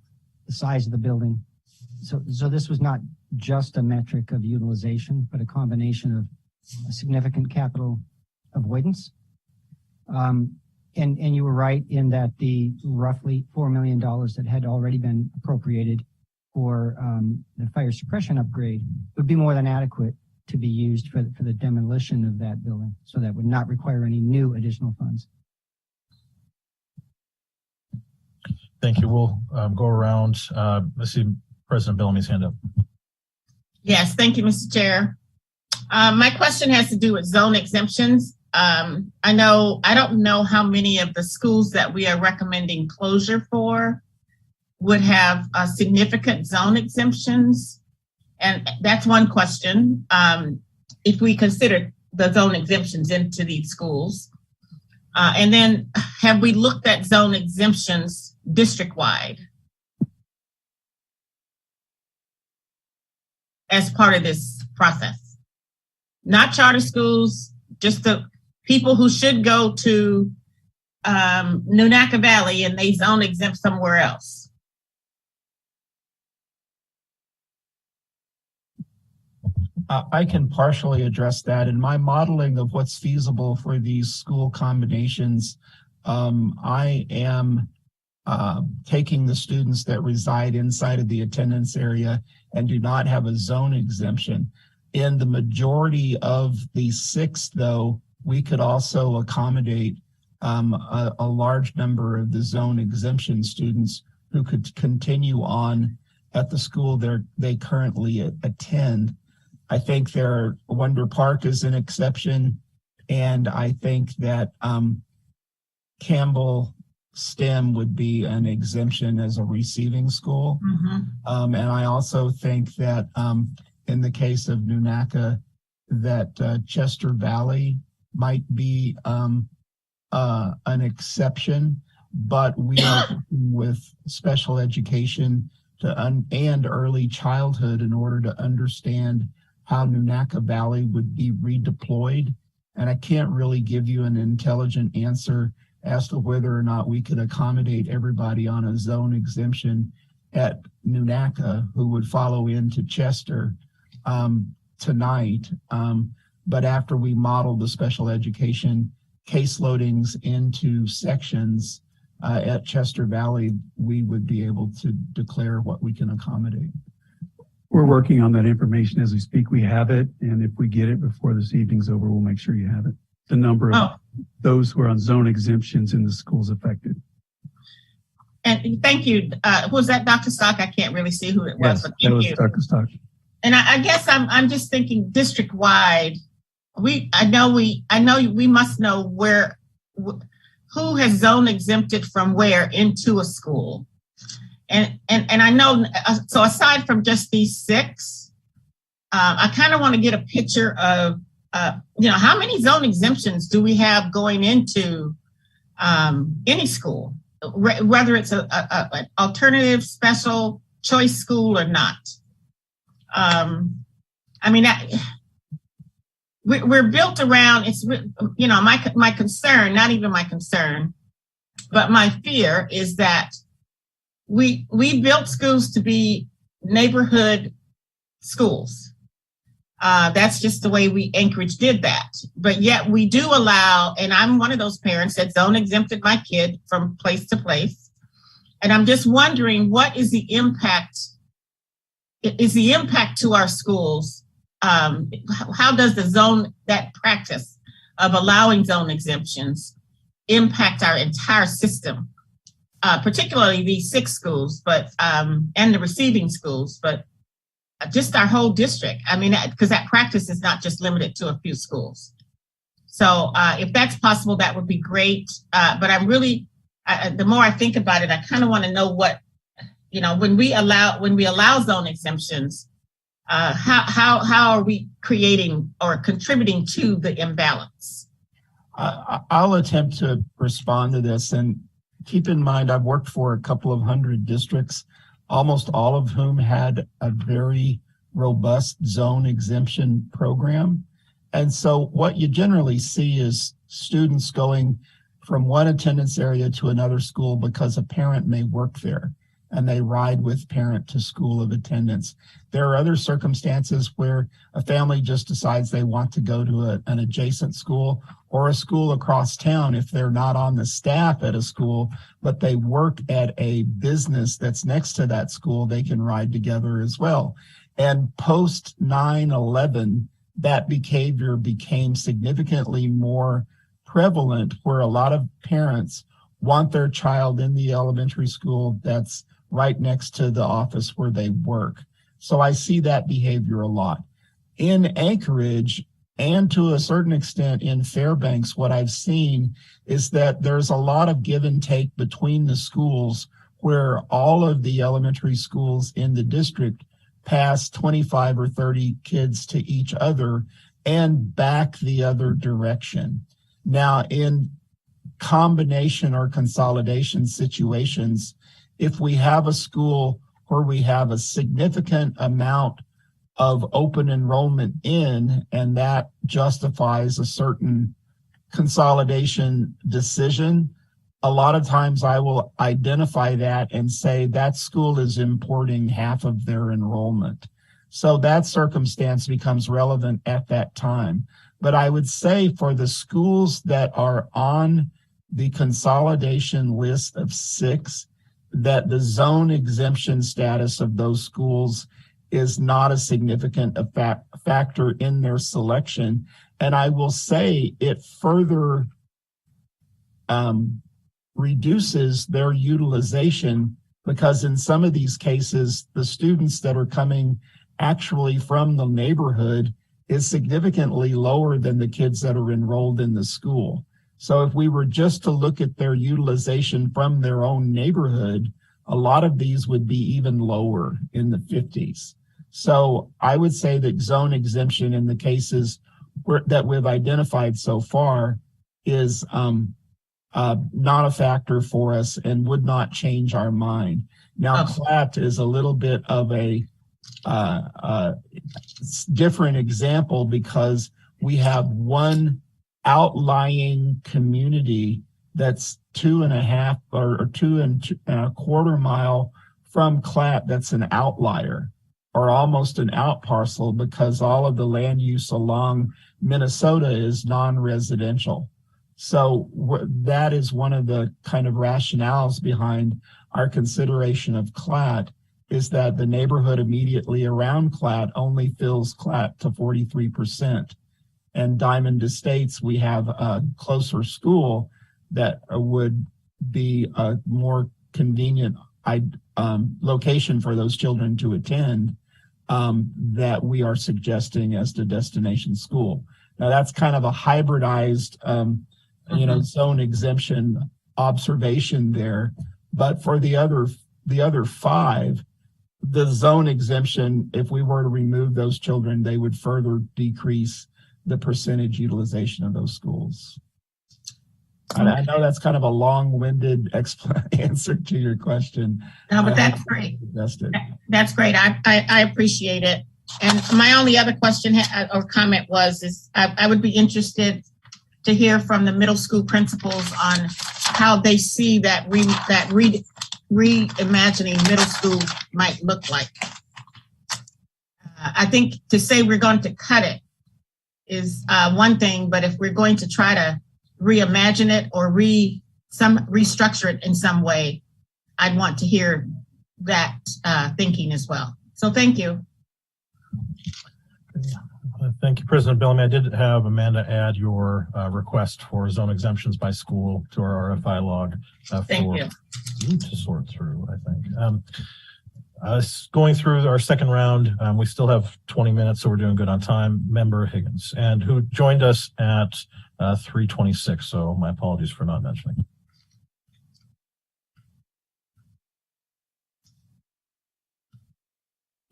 the size of the building. So this was not just a metric of utilization, but a combination of a significant capital avoidance. And you were right in that the roughly $4 million that had already been appropriated for the fire suppression upgrade would be more than adequate to be used for the demolition of that building. So that would not require any new additional funds. Thank you. We'll go around. I see President Bellamy's hand up. Yes, thank you, Mr. Chair. My question has to do with zone exemptions. I don't know how many of the schools that we are recommending closure for would have significant zone exemptions. And that's one question. If we consider the zone exemptions into these schools. And then have we looked at zone exemptions district-wide as part of this process? Not charter schools, just the people who should go to Nunaka Valley and they zone exempt somewhere else. I can partially address that. In my modeling of what's feasible for these school combinations, I am taking the students that reside inside of the attendance area and do not have a zone exemption. In the majority of the 6, though, we could also accommodate a large number of the zone exemption students who could continue on at the school they currently attend. I think Wonder Park is an exception, and I think that Campbell STEM would be an exemption as a receiving school. Mm-hmm. And I also think that in the case of Nunaka, that Chester Valley might be an exception, but we are working with special education and early childhood in order to understand how Nunaka Valley would be redeployed. And I can't really give you an intelligent answer as to whether or not we could accommodate everybody on a zone exemption at Nunaka who would follow into Chester tonight. But after we model the special education case loadings into sections at Chester Valley, we would be able to declare what we can accommodate. We're working on that information as we speak. We have it, and if we get it before this evening's over, we'll make sure you have it. The number of those who are on zone exemptions in the schools affected. And thank you. Was that Dr. Stock? I can't really see who it was. Yes, but thank that was you. Dr. Stock. And I guess I'm just thinking district wide. I know we must know who has zone exempted from where into a school. And I know, so aside from just these 6, I kind of want to get a picture of, how many zone exemptions do we have going into any school, whether it's an alternative, special, choice school or not. We're built around, it's, you know, my concern, not even my concern, but my fear is that we built schools to be neighborhood schools. That's just the way Anchorage did that. But yet we do allow, and I'm one of those parents that zone exempted my kid from place to place. And I'm just wondering, what is the impact? Is the impact to our schools? How does that practice of allowing zone exemptions impact our entire system, particularly these 6 schools, but and the receiving schools, but just our whole district? I mean, because that practice is not just limited to a few schools. So if that's possible, that would be great. But I'm really, the more I think about it, I kind of want to know what, you know, when we allow zone exemptions, how are we creating or contributing to the imbalance? I'll attempt to respond to this, and keep in mind, I've worked for a couple of hundred districts, almost all of whom had a very robust zone exemption program. And so what you generally see is students going from one attendance area to another school because a parent may work there, and they ride with parent to school of attendance. There are other circumstances where a family just decides they want to go to an adjacent school or a school across town if they're not on the staff at a school, but they work at a business that's next to that school. They can ride together as well. And post 9/11, that behavior became significantly more prevalent, where a lot of parents want their child in the elementary school that's right next to the office where they work. So I see that behavior a lot. In Anchorage, and to a certain extent in Fairbanks, what I've seen is that there's a lot of give and take between the schools, where all of the elementary schools in the district pass 25 or 30 kids to each other and back the other direction. Now, in combination or consolidation situations, if we have a school where we have a significant amount of open enrollment in, and that justifies a certain consolidation decision, a lot of times I will identify that and say that school is importing half of their enrollment. So that circumstance becomes relevant at that time. But I would say for the schools that are on the consolidation list of 6, that the zone exemption status of those schools is not a significant factor in their selection. And I will say it further reduces their utilization, because in some of these cases, the students that are coming actually from the neighborhood is significantly lower than the kids that are enrolled in the school. So if we were just to look at their utilization from their own neighborhood, a lot of these would be even lower, in the 50s. So I would say that zone exemption in the cases that we've identified so far is not a factor for us and would not change our mind. Now, CLAT is a little bit of a different example, because we have one outlying community that's 2.5 or 2.25 mile from CLAT that's an outlier, or almost an out parcel, because all of the land use along Minnesota is non-residential. So that is one of the kind of rationales behind our consideration of CLAT, is that the neighborhood immediately around CLAT only fills CLAT to 43%. And Diamond Estates, we have a closer school that would be a more convenient location for those children to attend, that we are suggesting as the destination school. Now, that's kind of a hybridized zone exemption observation there. But for the other 5, the zone exemption, if we were to remove those children, they would further decrease the percentage utilization of those schools. I know that's kind of a long-winded answer to your question. No, but that's great. That's great. I appreciate it. And my only other question or comment is I would be interested to hear from the middle school principals on how they see that reimagining middle school might look like. I think to say we're going to cut it is one thing, but if we're going to try to reimagine it or restructure it in some way, I'd want to hear that thinking as well. So thank you. Thank you, President Bellamy. I did have Amanda add your request for zone exemptions by school to our RFI log Thank you. To sort through, I think. Going through our second round, we still have 20 minutes, so we're doing good on time. Member Higgins, and who joined us at 3:26, so my apologies for not mentioning.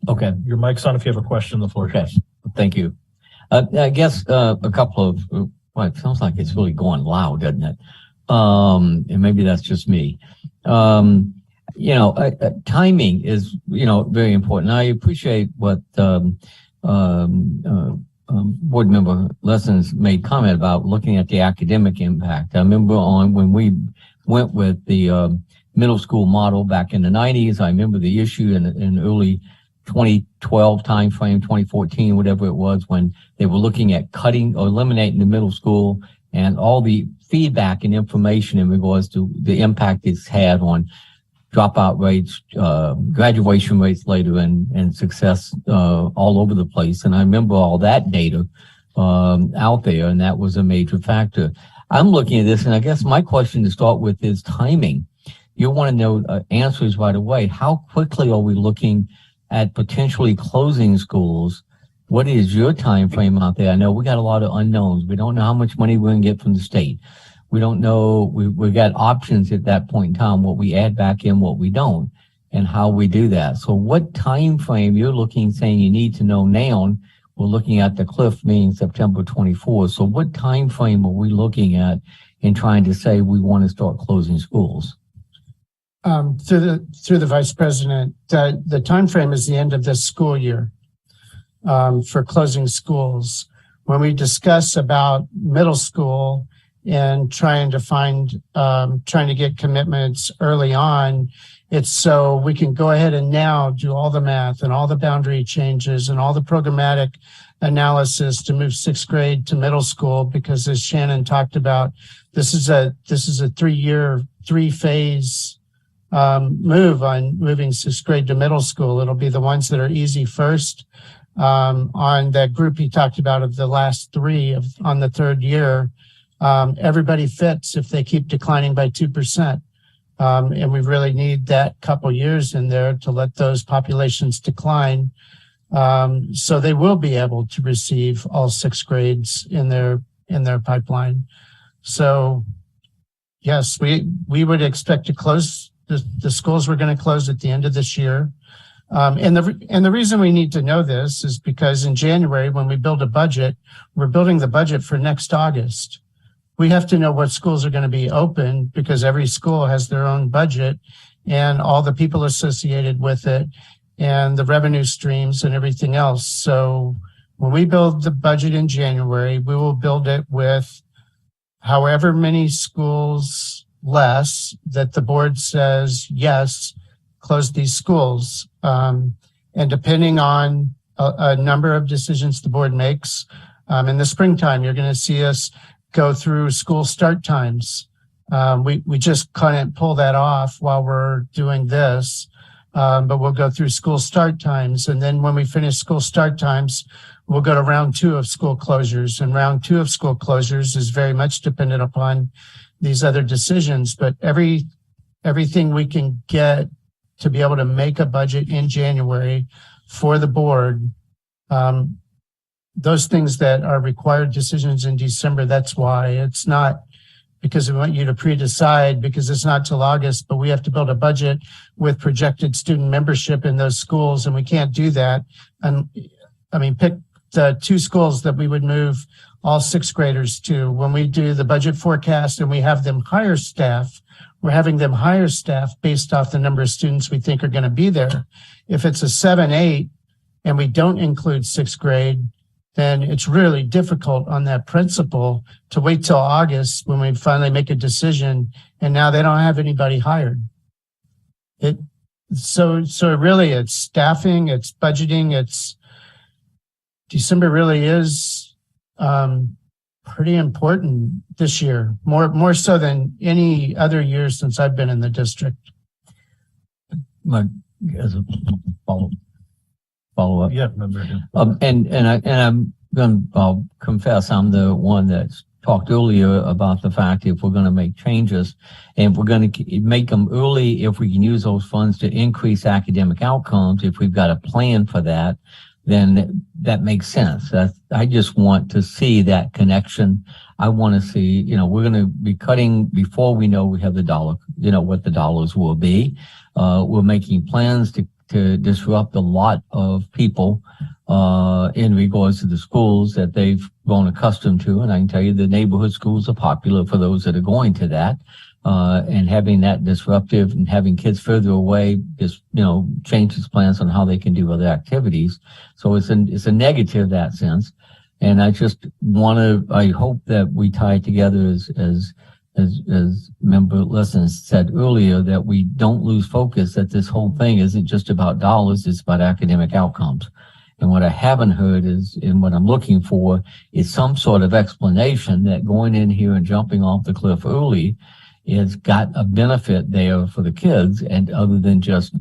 Okay. Your mic's on if you have a question. The floor. Okay. Thank you. I guess a couple of, well, it sounds like it's really going loud, doesn't it? And maybe that's just me. Timing is, very important. I appreciate what board member Lessons made comment about looking at the academic impact. I remember when we went with the middle school model back in the 90s, I remember the issue in early 2012 timeframe, 2014, whatever it was, when they were looking at cutting or eliminating the middle school and all the feedback and information in regards to the impact it's had on dropout rates, graduation rates later, and success all over the place. And I remember all that data out there, and that was a major factor. I'm looking at this, and I guess my question to start with is timing. You want to know answers right away. How quickly are we looking at potentially closing schools? What is your time frame out there? I know we got a lot of unknowns. We don't know how much money we're going to get from the state. We don't know. We've got options at that point in time, what we add back in, what we don't, and how we do that. So what time frame you're looking, saying you need to know now? We're looking at the cliff meaning September 24th. So what time frame are we looking at in trying to say we want to start closing schools? Through the vice president, the time frame is the end of this school year for closing schools. When we discuss about middle school and trying to get commitments early on, it's so we can go ahead and now do all the math and all the boundary changes and all the programmatic analysis to move sixth grade to middle school, because as Shannon talked about, this is a 3-phase move on moving sixth grade to middle school. It'll be the ones that are easy first. On that group he talked about of the last 3 on the third year, everybody fits if they keep declining by 2%. And we really need that couple years in there to let those populations decline. So they will be able to receive all 6 grades in their pipeline. So yes, we would expect to close the schools. We're going to close at the end of this year. And the reason we need to know this is because in January, when we build a budget, we're building the budget for next August. We have to know what schools are going to be open, because every school has their own budget and all the people associated with it and the revenue streams and everything else. So when we build the budget in January, we will build it with however many schools less that the board says, yes, close these schools. And depending on a number of decisions the board makes, in the springtime, you're going to see us go through school start times. We just couldn't pull that off while we're doing this, but we'll go through school start times. And then when we finish school start times, we'll go to round 2 of school closures. And round 2 of school closures is very much dependent upon these other decisions. But everything we can get to be able to make a budget in January for the board, those things that are required decisions in December, that's why. It's not because we want you to pre-decide, because it's not till August, but we have to build a budget with projected student membership in those schools, and we can't do that. And I mean, pick the 2 schools that we would move all sixth graders to, when we do the budget forecast and we have them hire staff, we're having them hire staff based off the number of students we think are going to be there. If it's a 7-8 and we don't include sixth grade, then it's really difficult on that principal to wait till August when we finally make a decision and now they don't have anybody hired. So really it's staffing, it's budgeting, it's December really is pretty important this year, more so than any other year since I've been in the district. As a follow up. Yeah. I'll confess, I'm the one that's talked earlier about the fact if we're going to make changes and if we're going to make them early, if we can use those funds to increase academic outcomes, if we've got a plan for that, then that makes sense. I just want to see that connection. I want to see, we're going to be cutting before we know we have the dollar, what the dollars will be. We're making plans to disrupt a lot of people in regards to the schools that they've grown accustomed to. And I can tell you the neighborhood schools are popular for those that are going to that. And having that disruptive and having kids further away just, changes plans on how they can do other activities. So it's a negative in that sense. And I just I hope that we tie together as Member Lessons said earlier, that we don't lose focus, that this whole thing isn't just about dollars, it's about academic outcomes. And what I haven't heard and what I'm looking for is some sort of explanation that going in here and jumping off the cliff early has got a benefit there for the kids, and other than just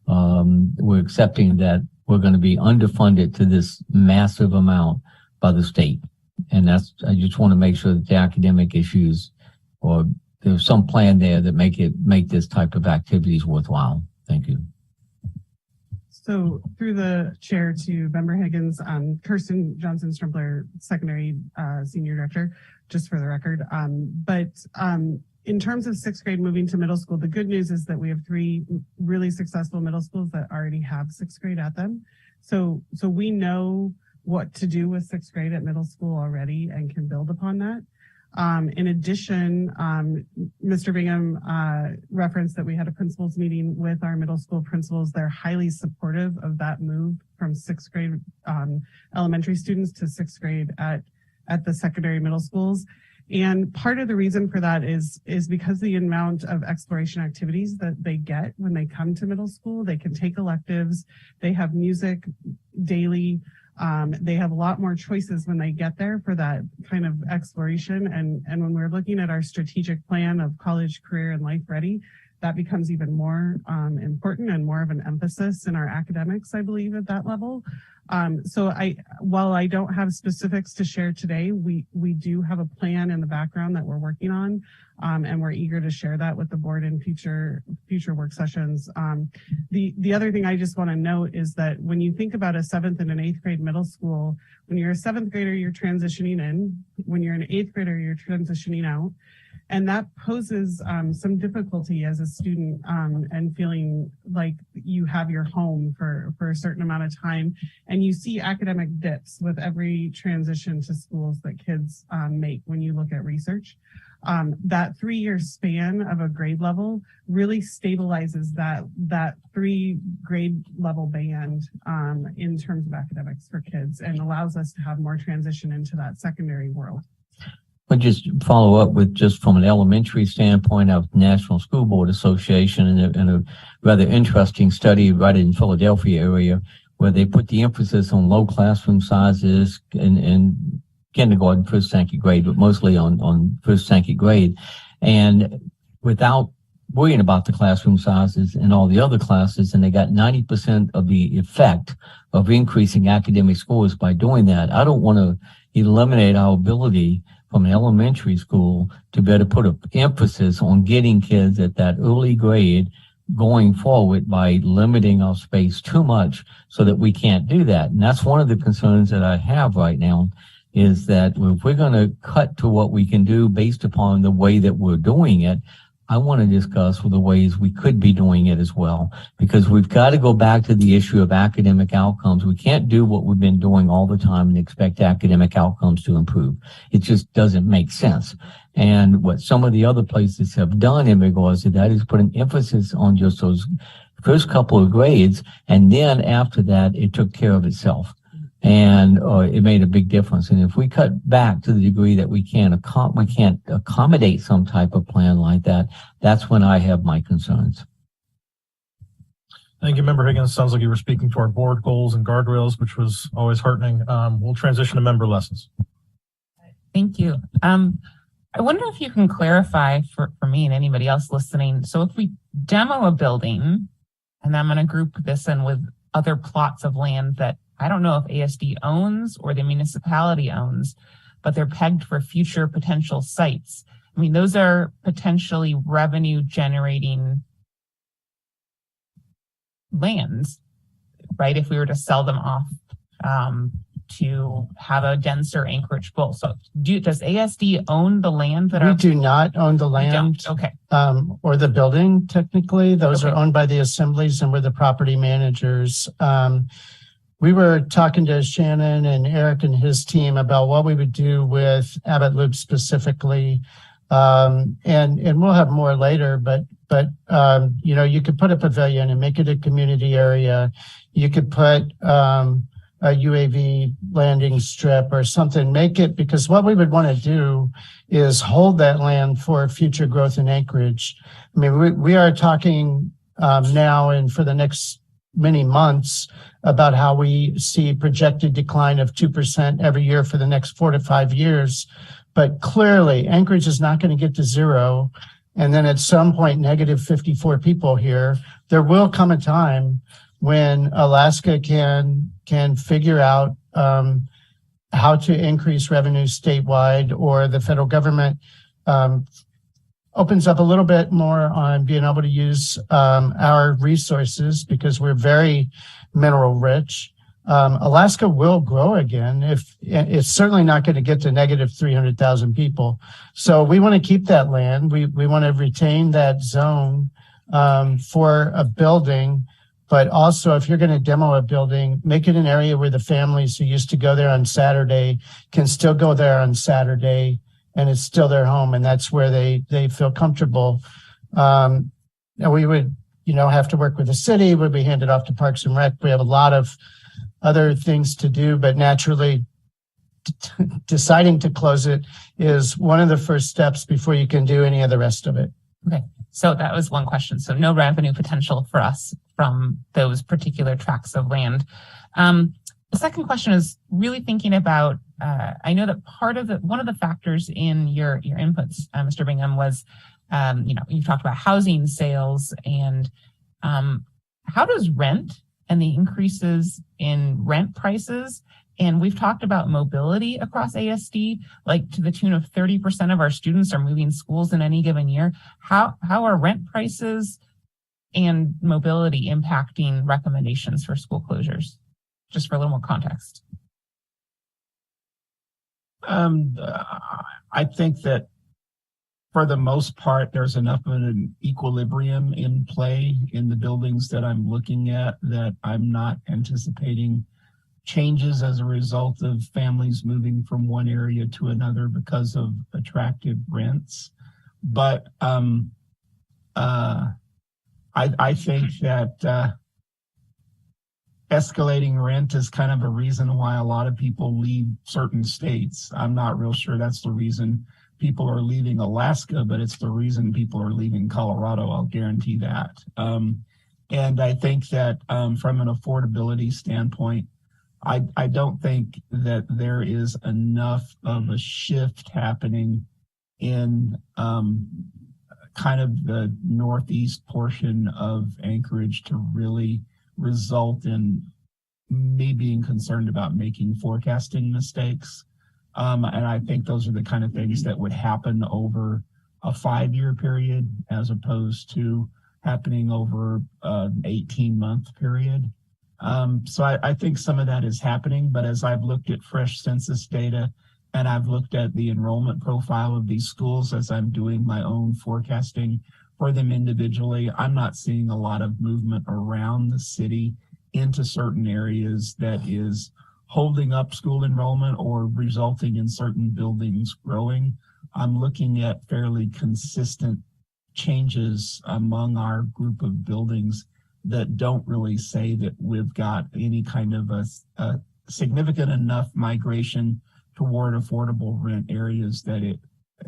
we're accepting that we're going to be underfunded to this massive amount by the state. And I just want to make sure that the academic issues, or there's some plan there that make this type of activities worthwhile. Thank you. So through the chair to Member Higgins, Kirsten Johnson-Strumpler, secondary senior director, just for the record. In terms of sixth grade moving to middle school, the good news is that we have 3 really successful middle schools that already have sixth grade at them. So we know what to do with sixth grade at middle school already and can build upon that. In addition, Mr. Bingham referenced that we had a principals meeting with our middle school principals. They're highly supportive of that move from sixth grade elementary students to sixth grade at the secondary middle schools. And part of the reason for that is because the amount of exploration activities that they get when they come to middle school. They can take electives, they have music daily. They have a lot more choices when they get there for that kind of exploration. And when we're looking at our strategic plan of college, career, and life ready, that becomes even more important and more of an emphasis in our academics, I believe, at that level. While I don't have specifics to share today, we do have a plan in the background that we're working on, and we're eager to share that with the board in future work sessions. The other thing I just want to note is that when you think about a 7th and an 8th grade middle school, when you're a 7th grader, you're transitioning in. When you're an 8th grader, you're transitioning out. And that poses some difficulty as a student and feeling like you have your home for a certain amount of time. And you see academic dips with every transition to schools that kids make when you look at research. That 3-year span of a grade level really stabilizes that 3 grade level band in terms of academics for kids, and allows us to have more transition into that secondary world. But just follow up with, just from an elementary standpoint, of National School Board Association and a rather interesting study right in Philadelphia area, where they put the emphasis on low classroom sizes in kindergarten, first, second grade, but mostly on first, second grade. And without worrying about the classroom sizes and all the other classes, and they got 90% of the effect of increasing academic scores by doing that. I don't want to eliminate our ability from an elementary school to better put an emphasis on getting kids at that early grade going forward by limiting our space too much so that we can't do that. And that's one of the concerns that I have right now, is that if we're going to cut to what we can do based upon the way that we're doing it, I want to discuss the ways we could be doing it as well, because we've got to go back to the issue of academic outcomes. We can't do what we've been doing all the time and expect academic outcomes to improve. It just doesn't make sense. And what some of the other places have done in regards to that is put an emphasis on just those first couple of grades, and then after that, it took care of itself. And it made a big difference. And if we cut back to the degree that we can't accommodate some type of plan like that, that's when I have my concerns. Thank you, Member Higgins. Sounds like you were speaking to our board goals and guardrails, which was always heartening. We'll transition to member lessons. Thank you. I wonder if you can clarify for me and anybody else listening. So if we demo a building, and I'm going to group this in with other plots of land that I don't know if ASD owns or the municipality owns, but they're pegged for future potential sites. I mean, those are potentially revenue generating lands, right? If we were to sell them off to have a denser Anchorage bull. So does ASD own the land that we do not own the land. Okay. Or the building, technically. Those are owned by the assemblies, and we're the property managers. We were talking to Shannon and Eric and his team about what we would do with Abbott Loop specifically. And we'll have more later, but you know, you could put a pavilion and make it a community area. You could put a UAV landing strip or something, make it, because what we would want to do is hold that land for future growth in Anchorage. I mean, we are talking now and for the next many months about how we see projected decline of 2% every year for the next 4 to 5 years. But clearly, Anchorage is not going to get to zero. And then at some point, negative 54 people here. There will come a time when Alaska can figure out how to increase revenue statewide, or the federal government opens up a little bit more on being able to use our resources, because we're very mineral rich. Alaska will grow again. If it's certainly not going to get to negative 300,000 people. So we want to keep that land. We want to retain that zone for a building. But also, if you're going to demo a building, make it an area where the families who used to go there on Saturday can still go there on Saturday, and it's still their home, and that's where they feel comfortable. And we would, you know, have to work with the city. Would we hand it off to Parks and Rec? We have a lot of other things to do, but naturally, deciding to close it is one of the first steps before you can do any of the rest of it. Okay, so that was one question. So no revenue potential for us from those particular tracts of land. The second question is really thinking about, I know that one of the factors in your inputs, Mr. Bingham, was, you know, you talked about housing sales, and how does rent and the increases in rent prices, and we've talked about mobility across ASD, like to the tune of 30% of our students are moving schools in any given year. How are rent prices and mobility impacting recommendations for school closures? Just for a little more context. I think that for the most part, there's enough of an equilibrium in play in the buildings that I'm looking at that I'm not anticipating changes as a result of families moving from one area to another because of attractive rents. But I think that escalating rent is kind of a reason why a lot of people leave certain states. I'm not real sure that's the reason people are leaving Alaska, but it's the reason people are leaving Colorado. I'll guarantee that. And I think that from an affordability standpoint, I don't think that there is enough of a shift happening in kind of the northeast portion of Anchorage to really result in me being concerned about making forecasting mistakes. And I think those are the kind of things that would happen over a 5-year period as opposed to happening over an 18-month period. So I think some of that is happening, but as I've looked at fresh census data and I've looked at the enrollment profile of these schools as I'm doing my own forecasting for them individually. I'm not seeing a lot of movement around the city into certain areas that is holding up school enrollment or resulting in certain buildings growing. I'm looking at fairly consistent changes among our group of buildings that don't really say that we've got any kind of a significant enough migration toward affordable rent areas that it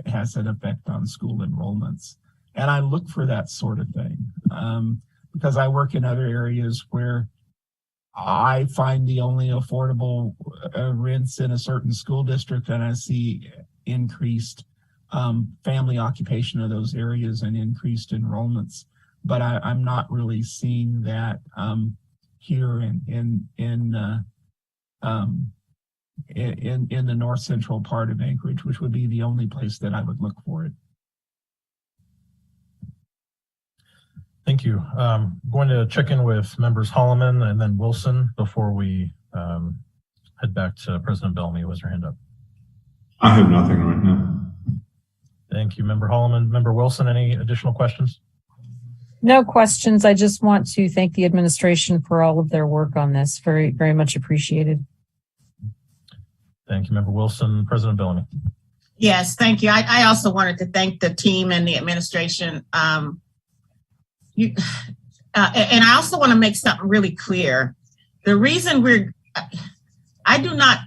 has an effect on school enrollments. And I look for that sort of thing because I work in other areas where I find the only affordable rents in a certain school district, and I see increased family occupation of those areas and increased enrollments. But I'm not really seeing that here in the north central part of Anchorage, which would be the only place that I would look for it. Thank you. Going to check in with members Holloman and then Wilson before we head back to President Bellamy, who has her hand up. I have nothing right now. Thank you, Member Holloman. Member Wilson, any additional questions? No questions. I just want to thank the administration for all of their work on this. Very, very much appreciated. Thank you, Member Wilson. President Bellamy. Yes, thank you. I also wanted to thank the team and the administration. And I also want to make something really clear. The reason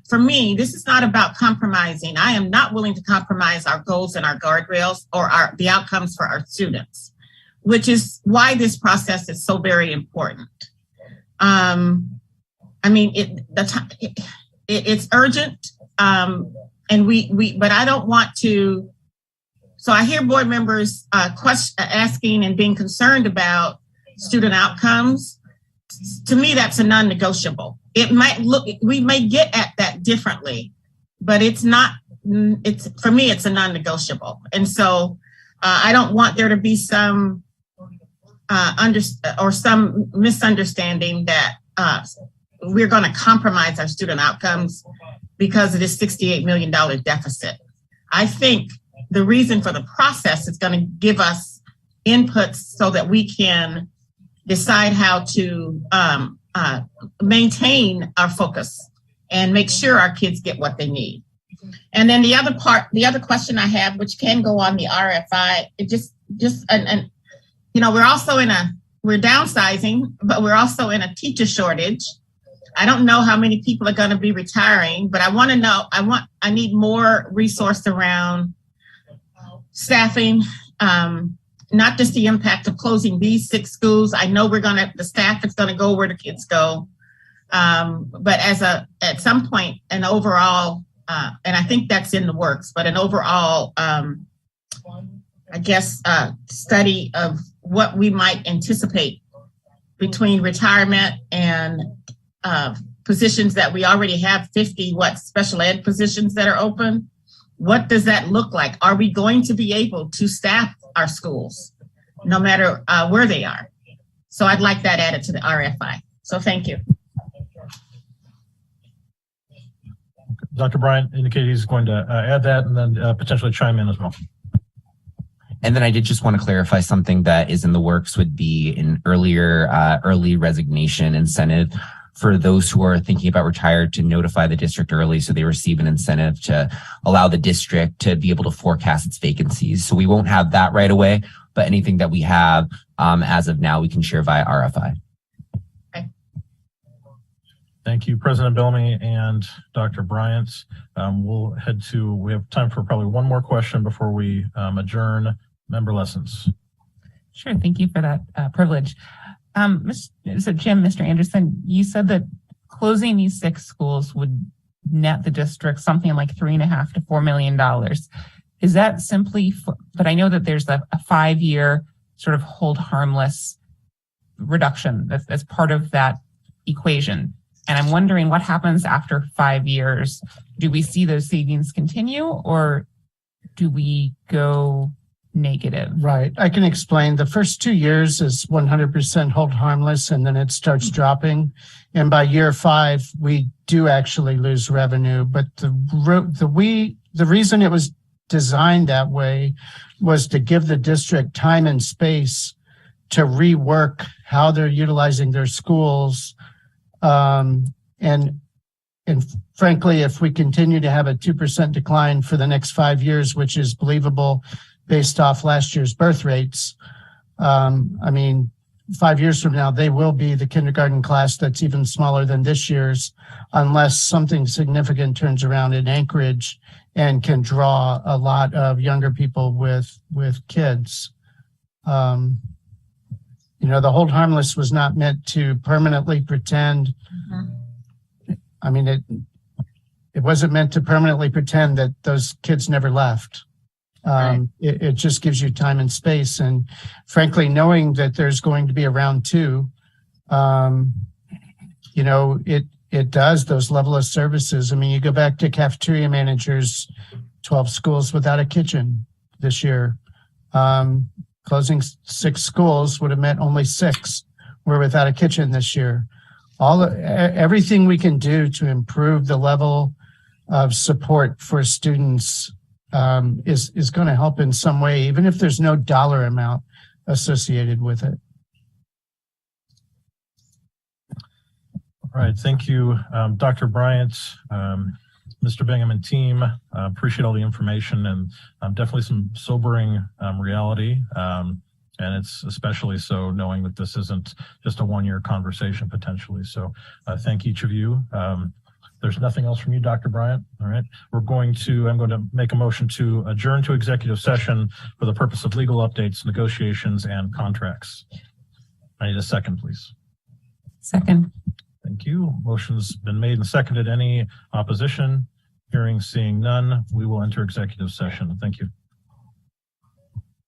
for me, this is not about compromising. I am not willing to compromise our goals and our guardrails or the outcomes for our students, which is why this process is so very important. It's urgent, but I don't want to. So I hear board members asking and being concerned about student outcomes. To me, that's a non-negotiable. We may get at that differently, but it's not. For me, it's a non-negotiable, and so I don't want there to be some some misunderstanding that we're going to compromise our student outcomes because of this $68 million deficit. I think the reason for the process is going to give us inputs so that we can decide how to maintain our focus and make sure our kids get what they need. And then the other question I have, which can go on the RFI, we're downsizing, but we're also in a teacher shortage. I don't know how many people are going to be retiring, but I want to know, I need more resource around staffing, not just the impact of closing these 6 schools. I know the staff is going to go where the kids go. But at some point, an overall, and I think that's in the works, but an overall, study of what we might anticipate between retirement and positions that we already have 50 special ed positions that are open. What does that look like? Are we going to be able to staff our schools no matter where they are? So I'd like that added to the RFI. So thank you. Dr. Bryant indicated he's going to add that and then potentially chime in as well. And then I did just want to clarify something that is in the works would be an early resignation incentive for those who are thinking about retired to notify the district early so they receive an incentive to allow the district to be able to forecast its vacancies. So we won't have that right away, but anything that we have as of now, we can share via RFI. Thank you, President Bellamy and Dr. Bryant. We have time for probably one more question before we adjourn. Member Lessons. Sure, thank you for that privilege. So Jim, Mr. Anderson, you said that closing these 6 schools would net the district something like $3.5 to $4 million. Is that simply but I know that there's a 5-year sort of hold harmless reduction as part of that equation. And I'm wondering what happens after 5 years. Do we see those savings continue or do we go negative. Right. I can explain. The first 2 years is 100% hold harmless, and then it starts dropping. And by year 5, we do actually lose revenue. But the reason it was designed that way was to give the district time and space to rework how they're utilizing their schools. And frankly, if we continue to have a 2% decline for the next 5 years, which is believable based off last year's birth rates, 5 years from now, they will be the kindergarten class that's even smaller than this year's, unless something significant turns around in Anchorage and can draw a lot of younger people with kids. The hold harmless was not meant to permanently pretend. It wasn't meant to permanently pretend that those kids never left. It just gives you time and space. And frankly, knowing that there's going to be a round 2, it does those level of services. You go back to cafeteria managers, 12 schools without a kitchen this year. Closing 6 schools would have meant only 6 were without a kitchen this year. Everything we can do to improve the level of support for students is going to help in some way, even if there's no dollar amount associated with it. All right, thank you, Dr. Bryant, Mr. Bingham and team. Appreciate all the information, and definitely some sobering reality. And it's especially so knowing that this isn't just a one-year conversation potentially. So thank each of you. There's nothing else from you, Dr. Bryant. All right. I'm going to make a motion to adjourn to executive session for the purpose of legal updates, negotiations, and contracts. I need a second, please. Second. Thank you. Motion's been made and seconded. Any opposition? Hearing, seeing none, we will enter executive session. Thank you.